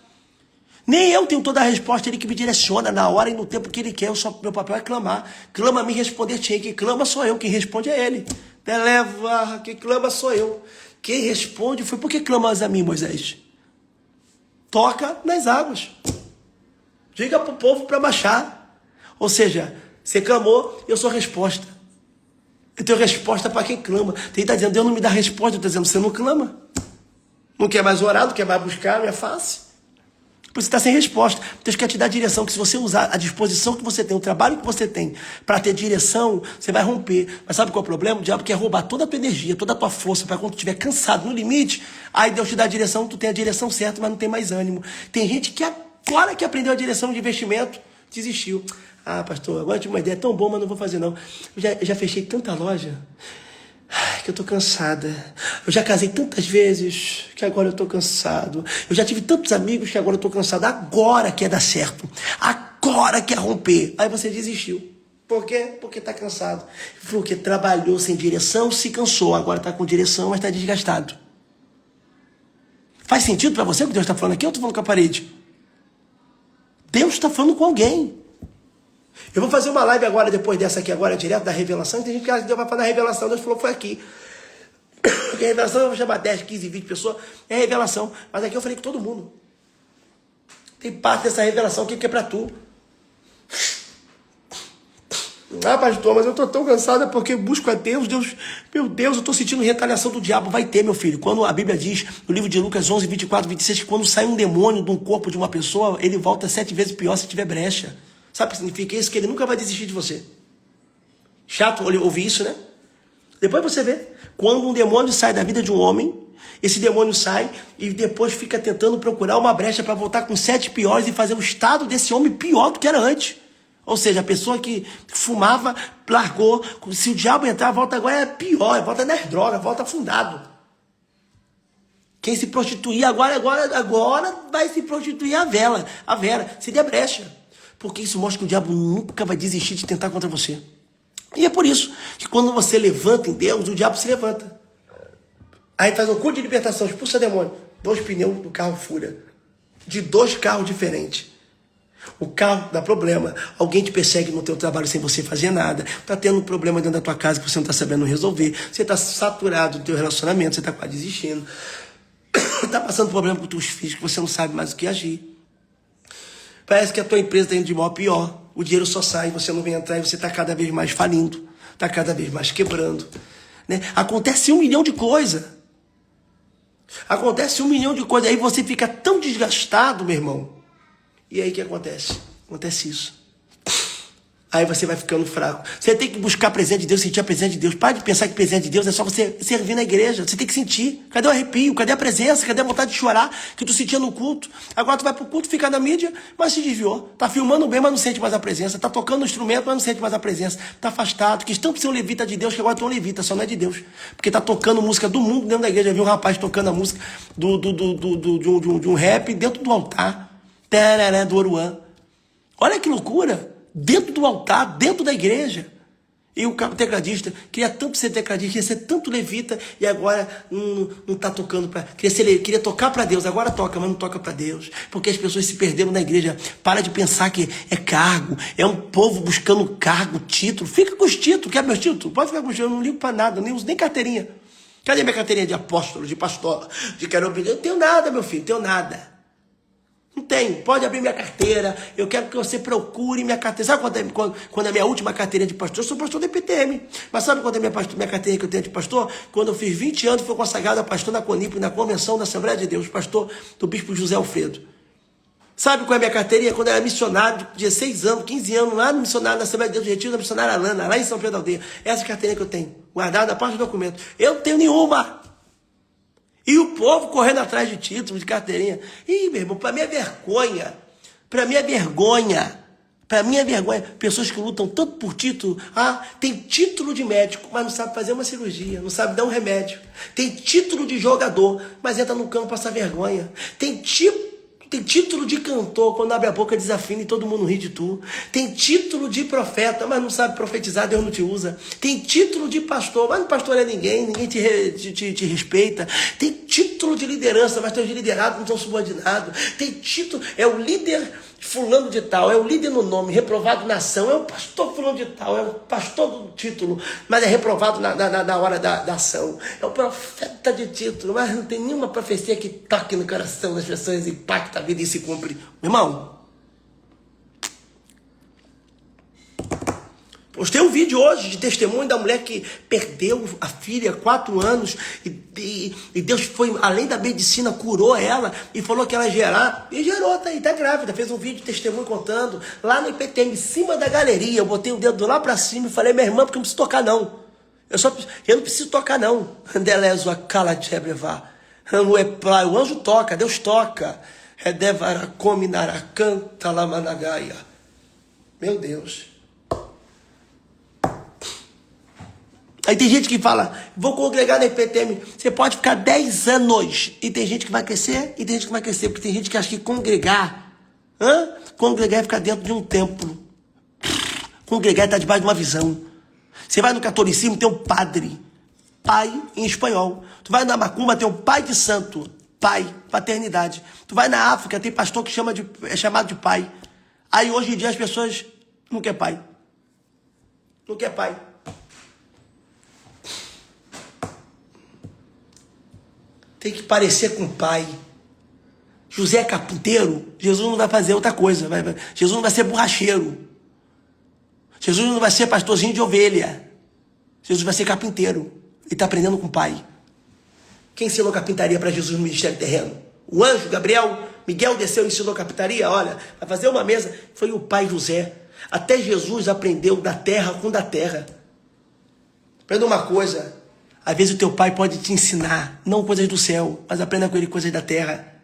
[SPEAKER 1] Nem eu tenho toda a resposta, ele que me direciona na hora e no tempo que ele quer. Meu papel é clamar. Clama a mim, responder tinha. Quem clama sou eu, quem responde é ele. Eleva, quem clama sou eu. Quem responde foi, por que clamas a mim, Moisés? Toca nas águas. Diga para o povo para baixar. Ou seja, você clamou, eu sou a resposta. Eu tenho resposta para quem clama. Tem que estar dizendo, Deus não me dá resposta. Eu estou dizendo, você não clama. Não quer mais orar, não quer mais buscar, não é fácil. Por isso você está sem resposta. Deus quer te dar direção, que se você usar a disposição que você tem, o trabalho que você tem, para ter direção, você vai romper. Mas sabe qual é o problema? O diabo quer roubar toda a tua energia, toda a tua força, para quando tu estiver cansado, no limite, aí Deus te dá a direção, tu tem a direção certa, mas não tem mais ânimo. Tem gente que agora que aprendeu a direção de investimento, desistiu. Ah, pastor, agora eu tive uma ideia tão boa, mas não vou fazer não. Eu já fechei tanta loja que eu tô cansada. Eu já casei tantas vezes que agora eu tô cansado. Eu já tive tantos amigos que agora eu tô cansado. Agora que é dar certo. Agora que é romper. Aí você desistiu. Por quê? Porque tá cansado. Porque trabalhou sem direção, se cansou. Agora tá com direção, mas tá desgastado. Faz sentido para você o que Deus está falando aqui? Ou eu tô falando com a parede? Deus está falando com alguém. Eu vou fazer uma live agora, depois dessa aqui agora, direto da revelação. E tem gente que acha que Deus vai falar da revelação. Deus falou, foi aqui. Porque a revelação eu vou chamar 10, 15, 20 pessoas. É revelação. Mas aqui eu falei com todo mundo. Tem parte dessa revelação aqui que é para tu. Ah, pastor, mas eu tô tão cansado porque busco a Deus. Meu Deus, eu tô sentindo retaliação do diabo. Vai ter, meu filho. Quando a Bíblia diz, no livro de Lucas 11, 24, 26, que quando sai um demônio de um corpo de uma pessoa, ele volta 7 vezes pior se tiver brecha. Sabe o que significa isso? Que ele nunca vai desistir de você. Chato ouvir isso, né? Depois você vê. Quando um demônio sai da vida de um homem, esse demônio sai e depois fica tentando procurar uma brecha para voltar com 7 piores e fazer o estado desse homem pior do que era antes. Ou seja, a pessoa que fumava, largou. Se o diabo entrar, volta agora é pior. Volta nas drogas, volta afundado. Quem se prostituir agora vai se prostituir a Vera. Seria brecha. Porque isso mostra que o diabo nunca vai desistir de tentar contra você. E é por isso que quando você levanta em Deus, o diabo se levanta. Aí faz um culto de libertação, expulsa demônio. 2 pneus do carro fura. De 2 carros diferentes. O carro dá problema. Alguém te persegue no teu trabalho sem você fazer nada. Tá tendo um problema dentro da tua casa que você não tá sabendo resolver. Você tá saturado do teu relacionamento, você tá quase desistindo. Tá passando problema com os teus filhos que você não sabe mais o que agir. Parece que a tua empresa está indo de mal a pior. O dinheiro só sai, você não vem entrar e você está cada vez mais falindo. Está cada vez mais quebrando. Né? Acontece 1 milhão de coisas. Acontece 1 milhão de coisas. Aí você fica tão desgastado, meu irmão. E aí o que acontece? Acontece isso. Aí você vai ficando fraco. Você tem que buscar a presença de Deus, sentir a presença de Deus. Para de pensar que a presença de Deus é só você servir na igreja. Você tem que sentir. Cadê o arrepio? Cadê a presença? Cadê a vontade de chorar que tu sentia no culto? Agora tu vai pro culto, fica na mídia, mas se desviou. Tá filmando bem, mas não sente mais a presença. Tá tocando o instrumento, mas não sente mais a presença. Tá afastado. Quis tanto ser um levita de Deus que agora tu é um levita, só não é de Deus. Porque tá tocando música do mundo dentro da igreja. Eu vi um rapaz tocando a música de um rap dentro do altar. Do Oruan. Olha que loucura. Dentro do altar, dentro da igreja. E o tecladista queria tanto ser tecladista, queria ser tanto levita, e agora não tá tocando para... Queria tocar para Deus, agora toca, mas não toca para Deus. Porque as pessoas se perderam na igreja. Para de pensar que é cargo, é um povo buscando cargo, título. Fica com os títulos, quer meus títulos? Pode ficar com os títulos, eu não ligo para nada, nem uso nem carteirinha. Cadê minha carteirinha de apóstolo, de pastor, de querubim? Eu não tenho nada, meu filho, não tenho nada. Não tenho, pode abrir minha carteira, eu quero que você procure minha carteira. Sabe quando é a minha última carteira de pastor? Eu sou pastor da IPTM. Mas sabe quando é minha carteira que eu tenho de pastor? Quando eu fiz 20 anos, fui consagrado a pastor na CONIP, na Convenção da Assembleia de Deus, pastor do bispo José Alfredo. Sabe qual é a minha carteirinha? Quando eu era missionário, de 16 anos, 15 anos, lá no missionário na Assembleia de Deus, retiro da missionária Alana, lá em São Pedro da Aldeia. Essa carteirinha que eu tenho, guardada na parte do documento. Eu não tenho nenhuma. E o povo correndo atrás de título, de carteirinha. Ih, meu irmão, para minha vergonha, pessoas que lutam tanto por título, tem título de médico, mas não sabe fazer uma cirurgia, não sabe dar um remédio. Tem título de jogador, mas entra no campo passar vergonha. Tem título de cantor, quando abre a boca desafina e todo mundo ri de tu. Tem título de profeta, mas não sabe profetizar, Deus não te usa. Tem título de pastor, mas não pastor é ninguém te respeita. Tem título de liderança, mas teus liderados não são subordinados. Tem título, é o líder fulano de tal, é o líder no nome, reprovado na ação, é o pastor fulano de tal, é o pastor do título, mas é reprovado na hora da ação. É o profeta de título, mas não tem nenhuma profecia que toque no coração das pessoas, impacta a vida e se cumpre. Meu irmão, postei um vídeo hoje de testemunho da mulher que perdeu a filha há 4 anos e Deus foi, além da medicina, curou ela e falou que ela ia gerar. E gerou, tá aí, tá grávida. Fez um vídeo de testemunho contando lá no IPTM, em cima da galeria. Eu botei o dedo lá pra cima e falei, minha irmã, porque eu não preciso tocar não. Eu não preciso tocar não. Andelezo a cala de rebrevá. O anjo toca, Deus toca. Meu Deus. Aí tem gente que fala, vou congregar na IPTM. Você pode ficar 10 anos. E tem gente que vai crescer, e tem gente que vai crescer. Porque tem gente que acha que congregar é ficar dentro de um templo. Congregar é estar debaixo de uma visão. Você vai no catolicismo, tem um padre. Pai em espanhol. Tu vai na macumba, tem um pai de santo. Pai, paternidade. Tu vai na África, tem pastor que é chamado de pai. Aí hoje em dia as pessoas não querem pai. Não quer pai. Tem que parecer com o pai. José é carpinteiro, Jesus não vai fazer outra coisa. Jesus não vai ser borracheiro. Jesus não vai ser pastorzinho de ovelha. Jesus vai ser carpinteiro. Ele está aprendendo com o pai. Quem ensinou carpintaria para Jesus no ministério terreno? O anjo, Miguel desceu e ensinou carpintaria. Olha, vai fazer uma mesa. Foi o pai José. Até Jesus aprendeu da terra com da terra. Aprenda uma coisa. Às vezes o teu pai pode te ensinar, não coisas do céu, mas aprenda com ele coisas da terra.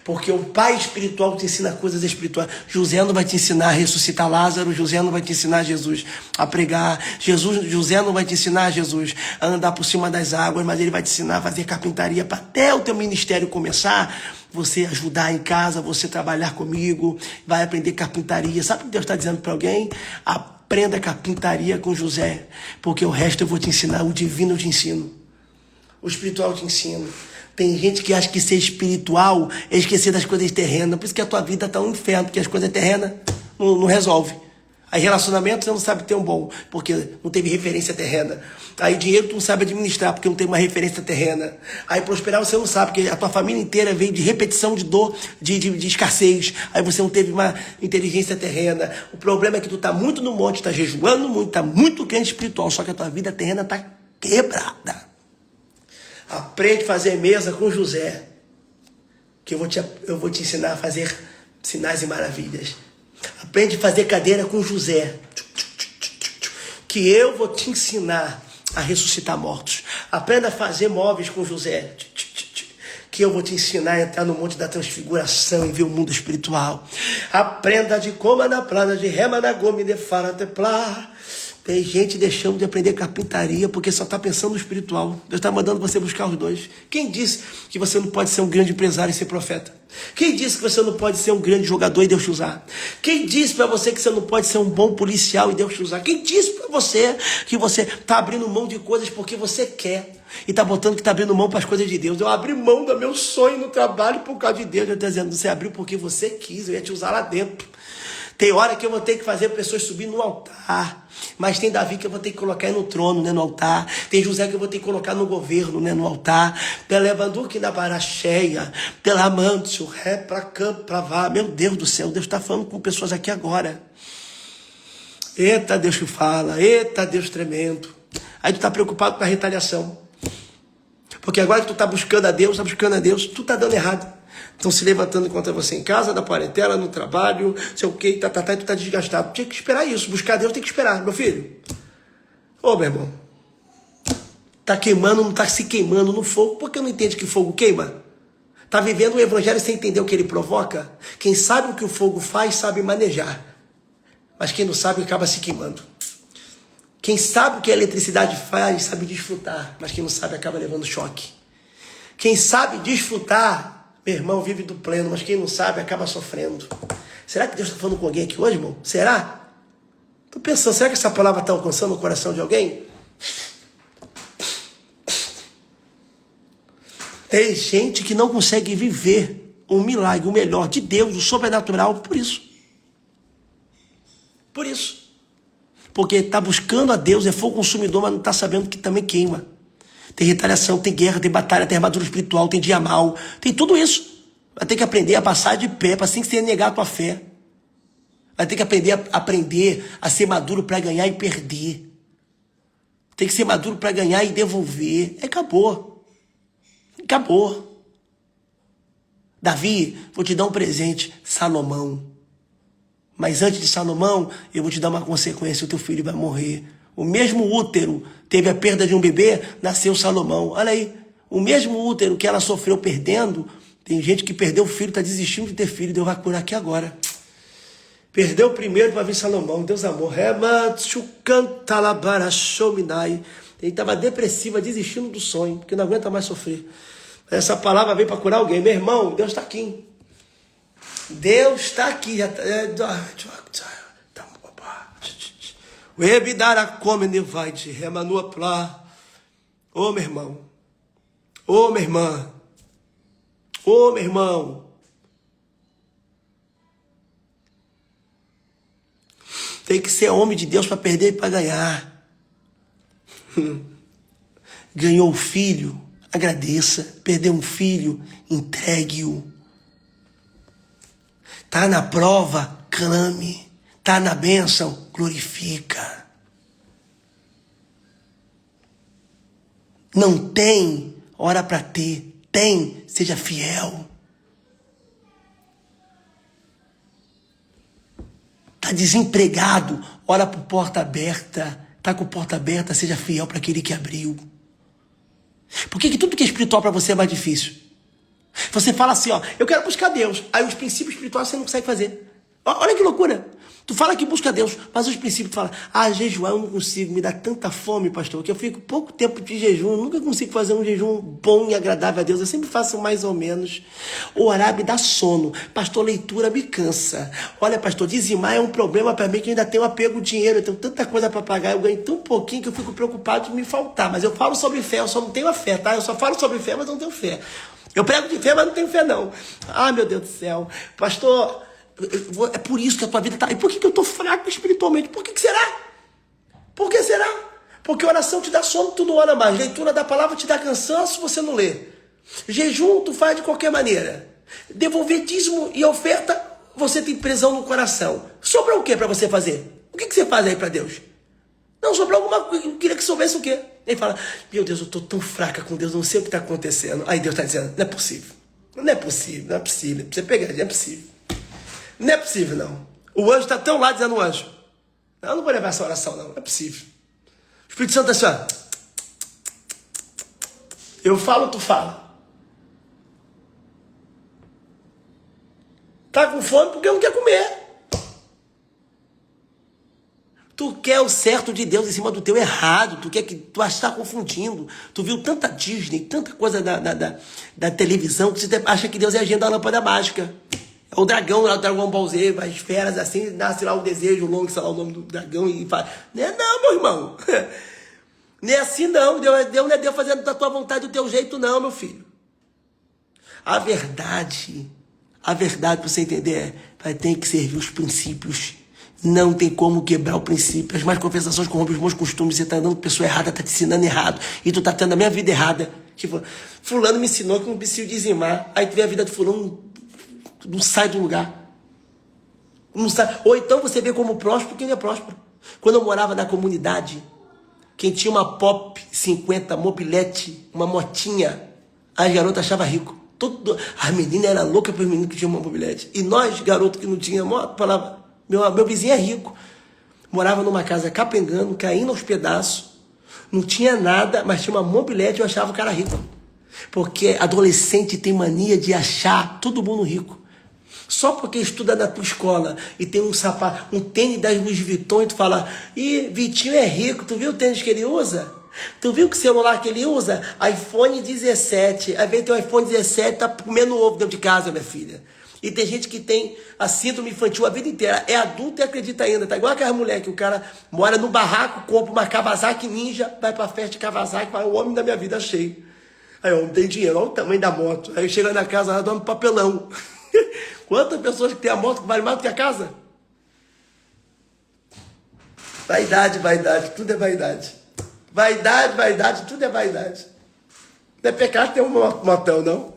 [SPEAKER 1] Porque o pai espiritual te ensina coisas espirituais. José não vai te ensinar a ressuscitar Lázaro, José não vai te ensinar Jesus a pregar, José não vai te ensinar Jesus a andar por cima das águas, mas ele vai te ensinar a fazer carpintaria para até o teu ministério começar, você ajudar em casa, você trabalhar comigo, vai aprender carpintaria. Sabe o que Deus está dizendo para alguém? Aprenda carpintaria com José, porque o resto eu vou te ensinar, o divino eu te ensino, o espiritual eu te ensino. Tem gente que acha que ser espiritual é esquecer das coisas terrenas, por isso que a tua vida está um inferno, porque as coisas terrenas não resolve. Aí relacionamento você não sabe ter um bom, porque não teve referência terrena. Aí dinheiro tu não sabe administrar, porque não tem uma referência terrena. Aí prosperar você não sabe, porque a tua família inteira veio de repetição de dor, de escassez. Aí você não teve uma inteligência terrena. O problema é que tu tá muito no monte, tá jejuando muito, tá muito crente espiritual, só que a tua vida terrena tá quebrada. Aprende a fazer mesa com José, que eu vou te ensinar a fazer sinais e maravilhas. Aprende a fazer cadeira com José, que eu vou te ensinar a ressuscitar mortos. Aprenda a fazer móveis com José, que eu vou te ensinar a entrar no monte da transfiguração e ver o mundo espiritual. Aprenda de coma na plana de rema na gome de farateplar. Tem gente deixando de aprender carpintaria porque só está pensando no espiritual. Deus está mandando você buscar os dois. Quem disse que você não pode ser um grande empresário e ser profeta? Quem disse que você não pode ser um grande jogador e Deus te usar? Quem disse para você que você não pode ser um bom policial e Deus te usar? Quem disse para você que você está abrindo mão de coisas porque você quer e está botando que está abrindo mão para as coisas de Deus? Eu abri mão do meu sonho no trabalho por causa de Deus. Eu estou dizendo, você abriu porque você quis, eu ia te usar lá dentro. Tem hora que eu vou ter que fazer pessoas subir no altar. Mas tem Davi que eu vou ter que colocar no trono, né, no altar. Tem José que eu vou ter que colocar no governo, né, no altar. Pelevandu que na barra cheia. Pelamante, o ré pra campo, pra vá. Meu Deus do céu, Deus está falando com pessoas aqui agora. Eita Deus que fala. Eita Deus tremendo. Aí tu tá preocupado com a retaliação. Porque agora que tu tá buscando a Deus, tu tá dando errado. Estão se levantando contra você em casa, na parentela, no trabalho, sei o que, e tu tá desgastado. Tinha que esperar isso. Buscar Deus tem que esperar, meu filho. Ô, meu irmão. Tá queimando, não tá se queimando no fogo. Por que não entende que fogo queima? Tá vivendo o evangelho sem entender o que ele provoca? Quem sabe o que o fogo faz, sabe manejar. Mas quem não sabe, acaba se queimando. Quem sabe o que a eletricidade faz, sabe desfrutar. Mas quem não sabe, acaba levando choque. Quem sabe desfrutar, meu irmão, vive do pleno, mas quem não sabe acaba sofrendo. Será que Deus está falando com alguém aqui hoje, irmão? Será? Estou pensando, será que essa palavra está alcançando o coração de alguém? Tem gente que não consegue viver um milagre, o melhor de Deus, o sobrenatural, por isso. Por isso. Porque está buscando a Deus, é fogo consumidor, mas não está sabendo que também queima. Tem retaliação, tem guerra, tem batalha, tem armadura espiritual, tem dia mal, tem tudo isso. Vai ter que aprender a passar de pé, para assim que você negar a tua fé. Vai ter que aprender a ser maduro para ganhar e perder. Tem que ser maduro para ganhar e devolver. Acabou. Acabou. Davi, vou te dar um presente, Salomão. Mas antes de Salomão, eu vou te dar uma consequência, o teu filho vai morrer. O mesmo útero teve a perda de um bebê, nasceu Salomão. Olha aí, o mesmo útero que ela sofreu perdendo, tem gente que perdeu o filho, está desistindo de ter filho, Deus vai curar aqui agora. Perdeu o primeiro para vir Salomão, Deus amor. Ele estava depressiva, desistindo do sonho, porque não aguenta mais sofrer. Essa palavra veio para curar alguém. Meu irmão, Deus está aqui. Deus está aqui. O Ebidara come ne vai te remanua plá. Ô meu irmão. Ô minha irmã. Ô meu irmão. Tem que ser homem de Deus para perder e para ganhar. Ganhou o filho, agradeça. Perdeu um filho, entregue-o. Tá na prova, clame. Tá na bênção, glorifica. Não tem, ora para ter. Tem, seja fiel. Tá desempregado, ora por porta aberta. Tá com porta aberta, seja fiel para aquele que abriu. Por que tudo que é espiritual para você é mais difícil? Você fala assim, ó, eu quero buscar Deus. Aí os princípios espirituais você não consegue fazer. Olha que loucura. Tu fala que busca Deus, mas os princípios tu fala, jejuar eu não consigo, me dá tanta fome, pastor, que eu fico pouco tempo de jejum, eu nunca consigo fazer um jejum bom e agradável a Deus, eu sempre faço mais ou menos. Orar me dá sono, pastor, leitura me cansa. Olha, pastor, dizimar é um problema para mim que eu ainda tenho apego ao dinheiro, eu tenho tanta coisa para pagar, eu ganho tão pouquinho que eu fico preocupado de me faltar, mas eu falo sobre fé, eu só não tenho a fé, tá? Eu só falo sobre fé, mas não tenho fé. Eu prego de fé, mas não tenho fé não. Meu Deus do céu, pastor... É por isso que a tua vida está... E por que eu estou fraco espiritualmente? Por que será? Por que será? Porque oração te dá sono, tu não ora mais. Leitura da palavra te dá cansaço, você não lê. Jejum tu faz de qualquer maneira. Devolver dízimo e oferta, você tem prisão no coração. Sobra o que para você fazer? O que você faz aí para Deus? Não, sobra alguma coisa. Eu queria que soubesse o quê? Ele fala, meu Deus, eu estou tão fraca com Deus, não sei o que está acontecendo. Aí Deus está dizendo, não é possível. Não é possível, não é possível. Você pega, não é possível. Não é possível, não. O anjo está tão lá dizendo o anjo. Eu não vou levar essa oração, não. Não é possível. O Espírito Santo está assim, ó. Eu falo, tu fala. Tá com fome porque não quer comer. Tu quer o certo de Deus em cima do teu errado. Tu quer que tu está confundindo. Tu viu tanta Disney, tanta coisa da televisão, que você acha que Deus é a agenda da lâmpada mágica. É o dragão lá do Dragon Ball Z, as feras assim, nasce lá o desejo, o longo, sei lá o nome do dragão e faz. Não é não, meu irmão. Não é assim não. Deus não é Deus fazendo da tua vontade do teu jeito não, meu filho. A verdade para você entender vai ter que servir os princípios. Não tem como quebrar o princípio. As más confessações corrompem os bons costumes. Você está andando com pessoa errada, está te ensinando errado. E tu está tendo a minha vida errada. Tipo, fulano me ensinou que não preciso dizimar. Aí tu vê a vida de fulano, não sai do lugar. Não sai. Ou então você vê como próspero quem não é próspero. Quando eu morava na comunidade, quem tinha uma Pop 50, mobilete, uma motinha, as garotas achavam rico. A menina era louca para os meninos que tinham uma mobilete. E nós, garotos que não tinham moto, falava... Meu vizinho é rico. Morava numa casa capengando, caindo aos pedaços. Não tinha nada, mas tinha uma mobilete e eu achava o cara rico. Porque adolescente tem mania de achar todo mundo rico. Só porque estuda na tua escola e tem um sapato, um tênis das Louis Vuitton e tu fala, ih, Vitinho é rico, tu viu o tênis que ele usa? Tu viu que celular que ele usa? iPhone 17. Aí vem teu iPhone 17, tá comendo ovo dentro de casa, minha filha. E tem gente que tem a síndrome infantil a vida inteira. É adulto e acredita ainda. Tá igual aquela mulher que o cara mora no barraco, compra uma Kawasaki Ninja, vai pra festa de Kawasaki e fala, o homem da minha vida achei. Aí o homem tem dinheiro, olha o tamanho da moto. Aí chega na casa, ela dorme papelão. Quantas pessoas que tem a moto que vale mais do que a casa? Vaidade, tudo é vaidade. Vaidade, tudo é vaidade. Não é pecado ter um motão, não.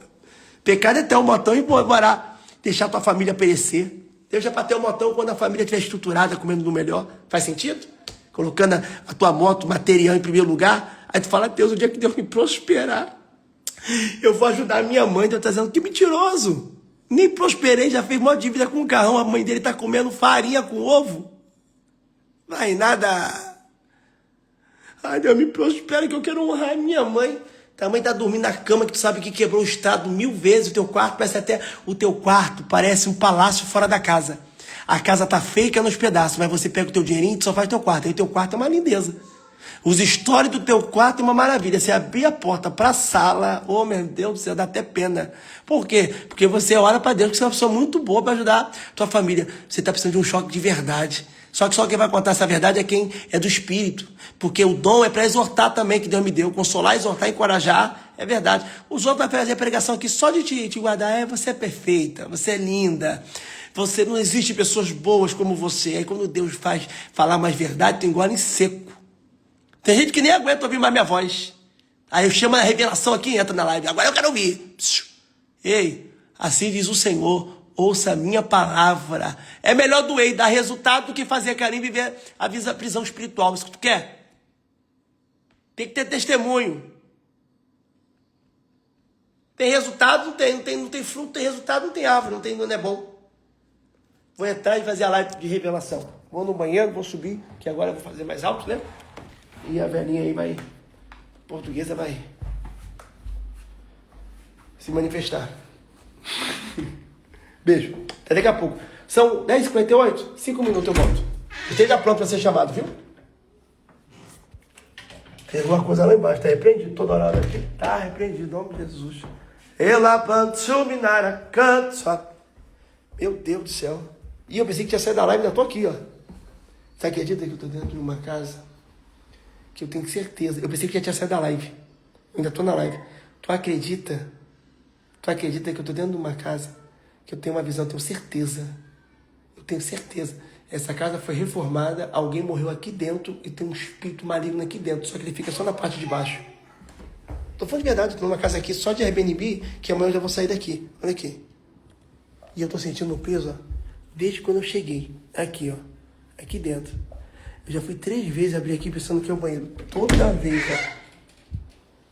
[SPEAKER 1] Pecado é ter um motão e morar. Deixar tua família perecer. Deixa para ter um motão quando a família estiver estruturada, comendo do melhor. Faz sentido? Colocando a tua moto, material em primeiro lugar. Aí tu fala, Deus, o dia que Deus me prosperar, eu vou ajudar a minha mãe. Deus está dizendo, que mentiroso. Nem prosperei, já fez uma dívida com o carrão. A mãe dele está comendo farinha com ovo. Vai nada. Ai, Deus me prospera que eu quero honrar a minha mãe. Tua mãe tá dormindo na cama que tu sabe que quebrou o estado 1000 vezes. O teu quarto parece um palácio fora da casa. A casa tá feia nos pedaços, mas você pega o teu dinheirinho e tu só faz teu quarto. Aí teu quarto é uma lindeza. Os stories do teu quarto é uma maravilha. Você abrir a porta pra sala, oh meu Deus do céu, dá até pena. Por quê? Porque você ora pra Deus que você é uma pessoa muito boa pra ajudar tua família. Você tá precisando de um choque de verdade. Só que só quem vai contar essa verdade é quem é do Espírito. Porque o dom é para exortar também, que Deus me deu. Consolar, exortar, encorajar, é verdade. Os outros vão fazer a pregação aqui só de te guardar. Você é perfeita, você é linda. Você não existe pessoas boas como você. Aí quando Deus faz falar mais verdade, tu engole em seco. Tem gente que nem aguenta ouvir mais minha voz. Aí eu chamo a revelação aqui e entra na live. Agora eu quero ouvir. Ei, assim diz o Senhor. Ouça a minha palavra. É melhor doer e dar resultado do que fazer carinho e viver a prisão espiritual. Isso que tu quer? Tem que ter testemunho. Tem resultado? Não tem fruto, tem resultado, não tem árvore, não é bom. Vou entrar e fazer a live de revelação. Vou no banheiro, vou subir, que agora eu vou fazer mais alto, né? E a velhinha aí vai, portuguesa vai se manifestar. Beijo. Até daqui a pouco. São 10h58, 5 minutos eu volto. Esteja pronto para ser chamado, viu? Tem alguma coisa lá embaixo. Tá repreendido toda hora aqui. Tá repreendido, em nome de Jesus. Ela pantuminara cansa. Meu Deus do céu. E eu pensei que tinha saído da live, ainda tô aqui, ó. Você acredita que eu tô dentro de uma casa que eu tenho certeza? Eu pensei que já tinha saído da live. Eu ainda tô na live. Tu acredita que eu tô dentro de uma casa que eu tenho uma visão, eu tenho certeza. Eu tenho certeza. Essa casa foi reformada, alguém morreu aqui dentro e tem um espírito maligno aqui dentro, só que ele fica só na parte de baixo. Tô falando de verdade, tô numa casa aqui só de Airbnb, que amanhã eu já vou sair daqui. Olha aqui. E eu tô sentindo um peso, ó, desde quando eu cheguei. Aqui, ó. Aqui dentro. Eu já fui 3 vezes abrir aqui pensando que é o banheiro. Toda vez, ó,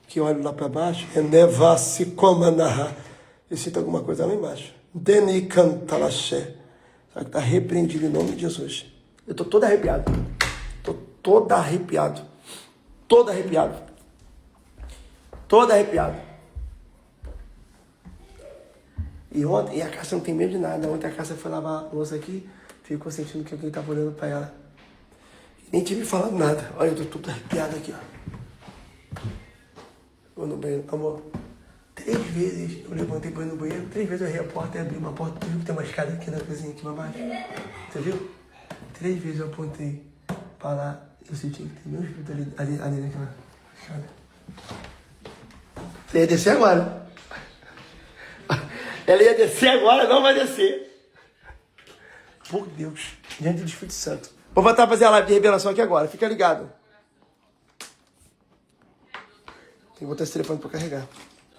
[SPEAKER 1] que eu olho lá pra baixo, é nevassi comanaha. Eu sinto alguma coisa lá embaixo. Deni cantalaxé. Só que tá repreendido em nome de Jesus. Eu tô todo arrepiado. Tô todo arrepiado. Todo arrepiado. Todo arrepiado. E ontem, a Cássia não tem medo de nada. Ontem a Cássia foi lavar a louça aqui, ficou sentindo que alguém tava olhando pra ela. Nem tinha me falado nada. Olha, eu tô tudo arrepiado aqui, ó. Vou no banheiro. Amor, 3 vezes eu levantei pra ir no banheiro, 3 vezes eu errei a porta e abri uma porta. Tu viu que tem uma escada aqui na cozinha, aqui pra baixo? Você viu? 3 vezes eu apontei pra lá. Eu senti que tem meu espírito ali naquela escada. Você ia descer agora. Ela ia descer agora, não vai descer. Por Deus, diante do Espírito Santo. Vou voltar a fazer a live de revelação aqui agora, fica ligado. Tem que botar esse telefone pra carregar.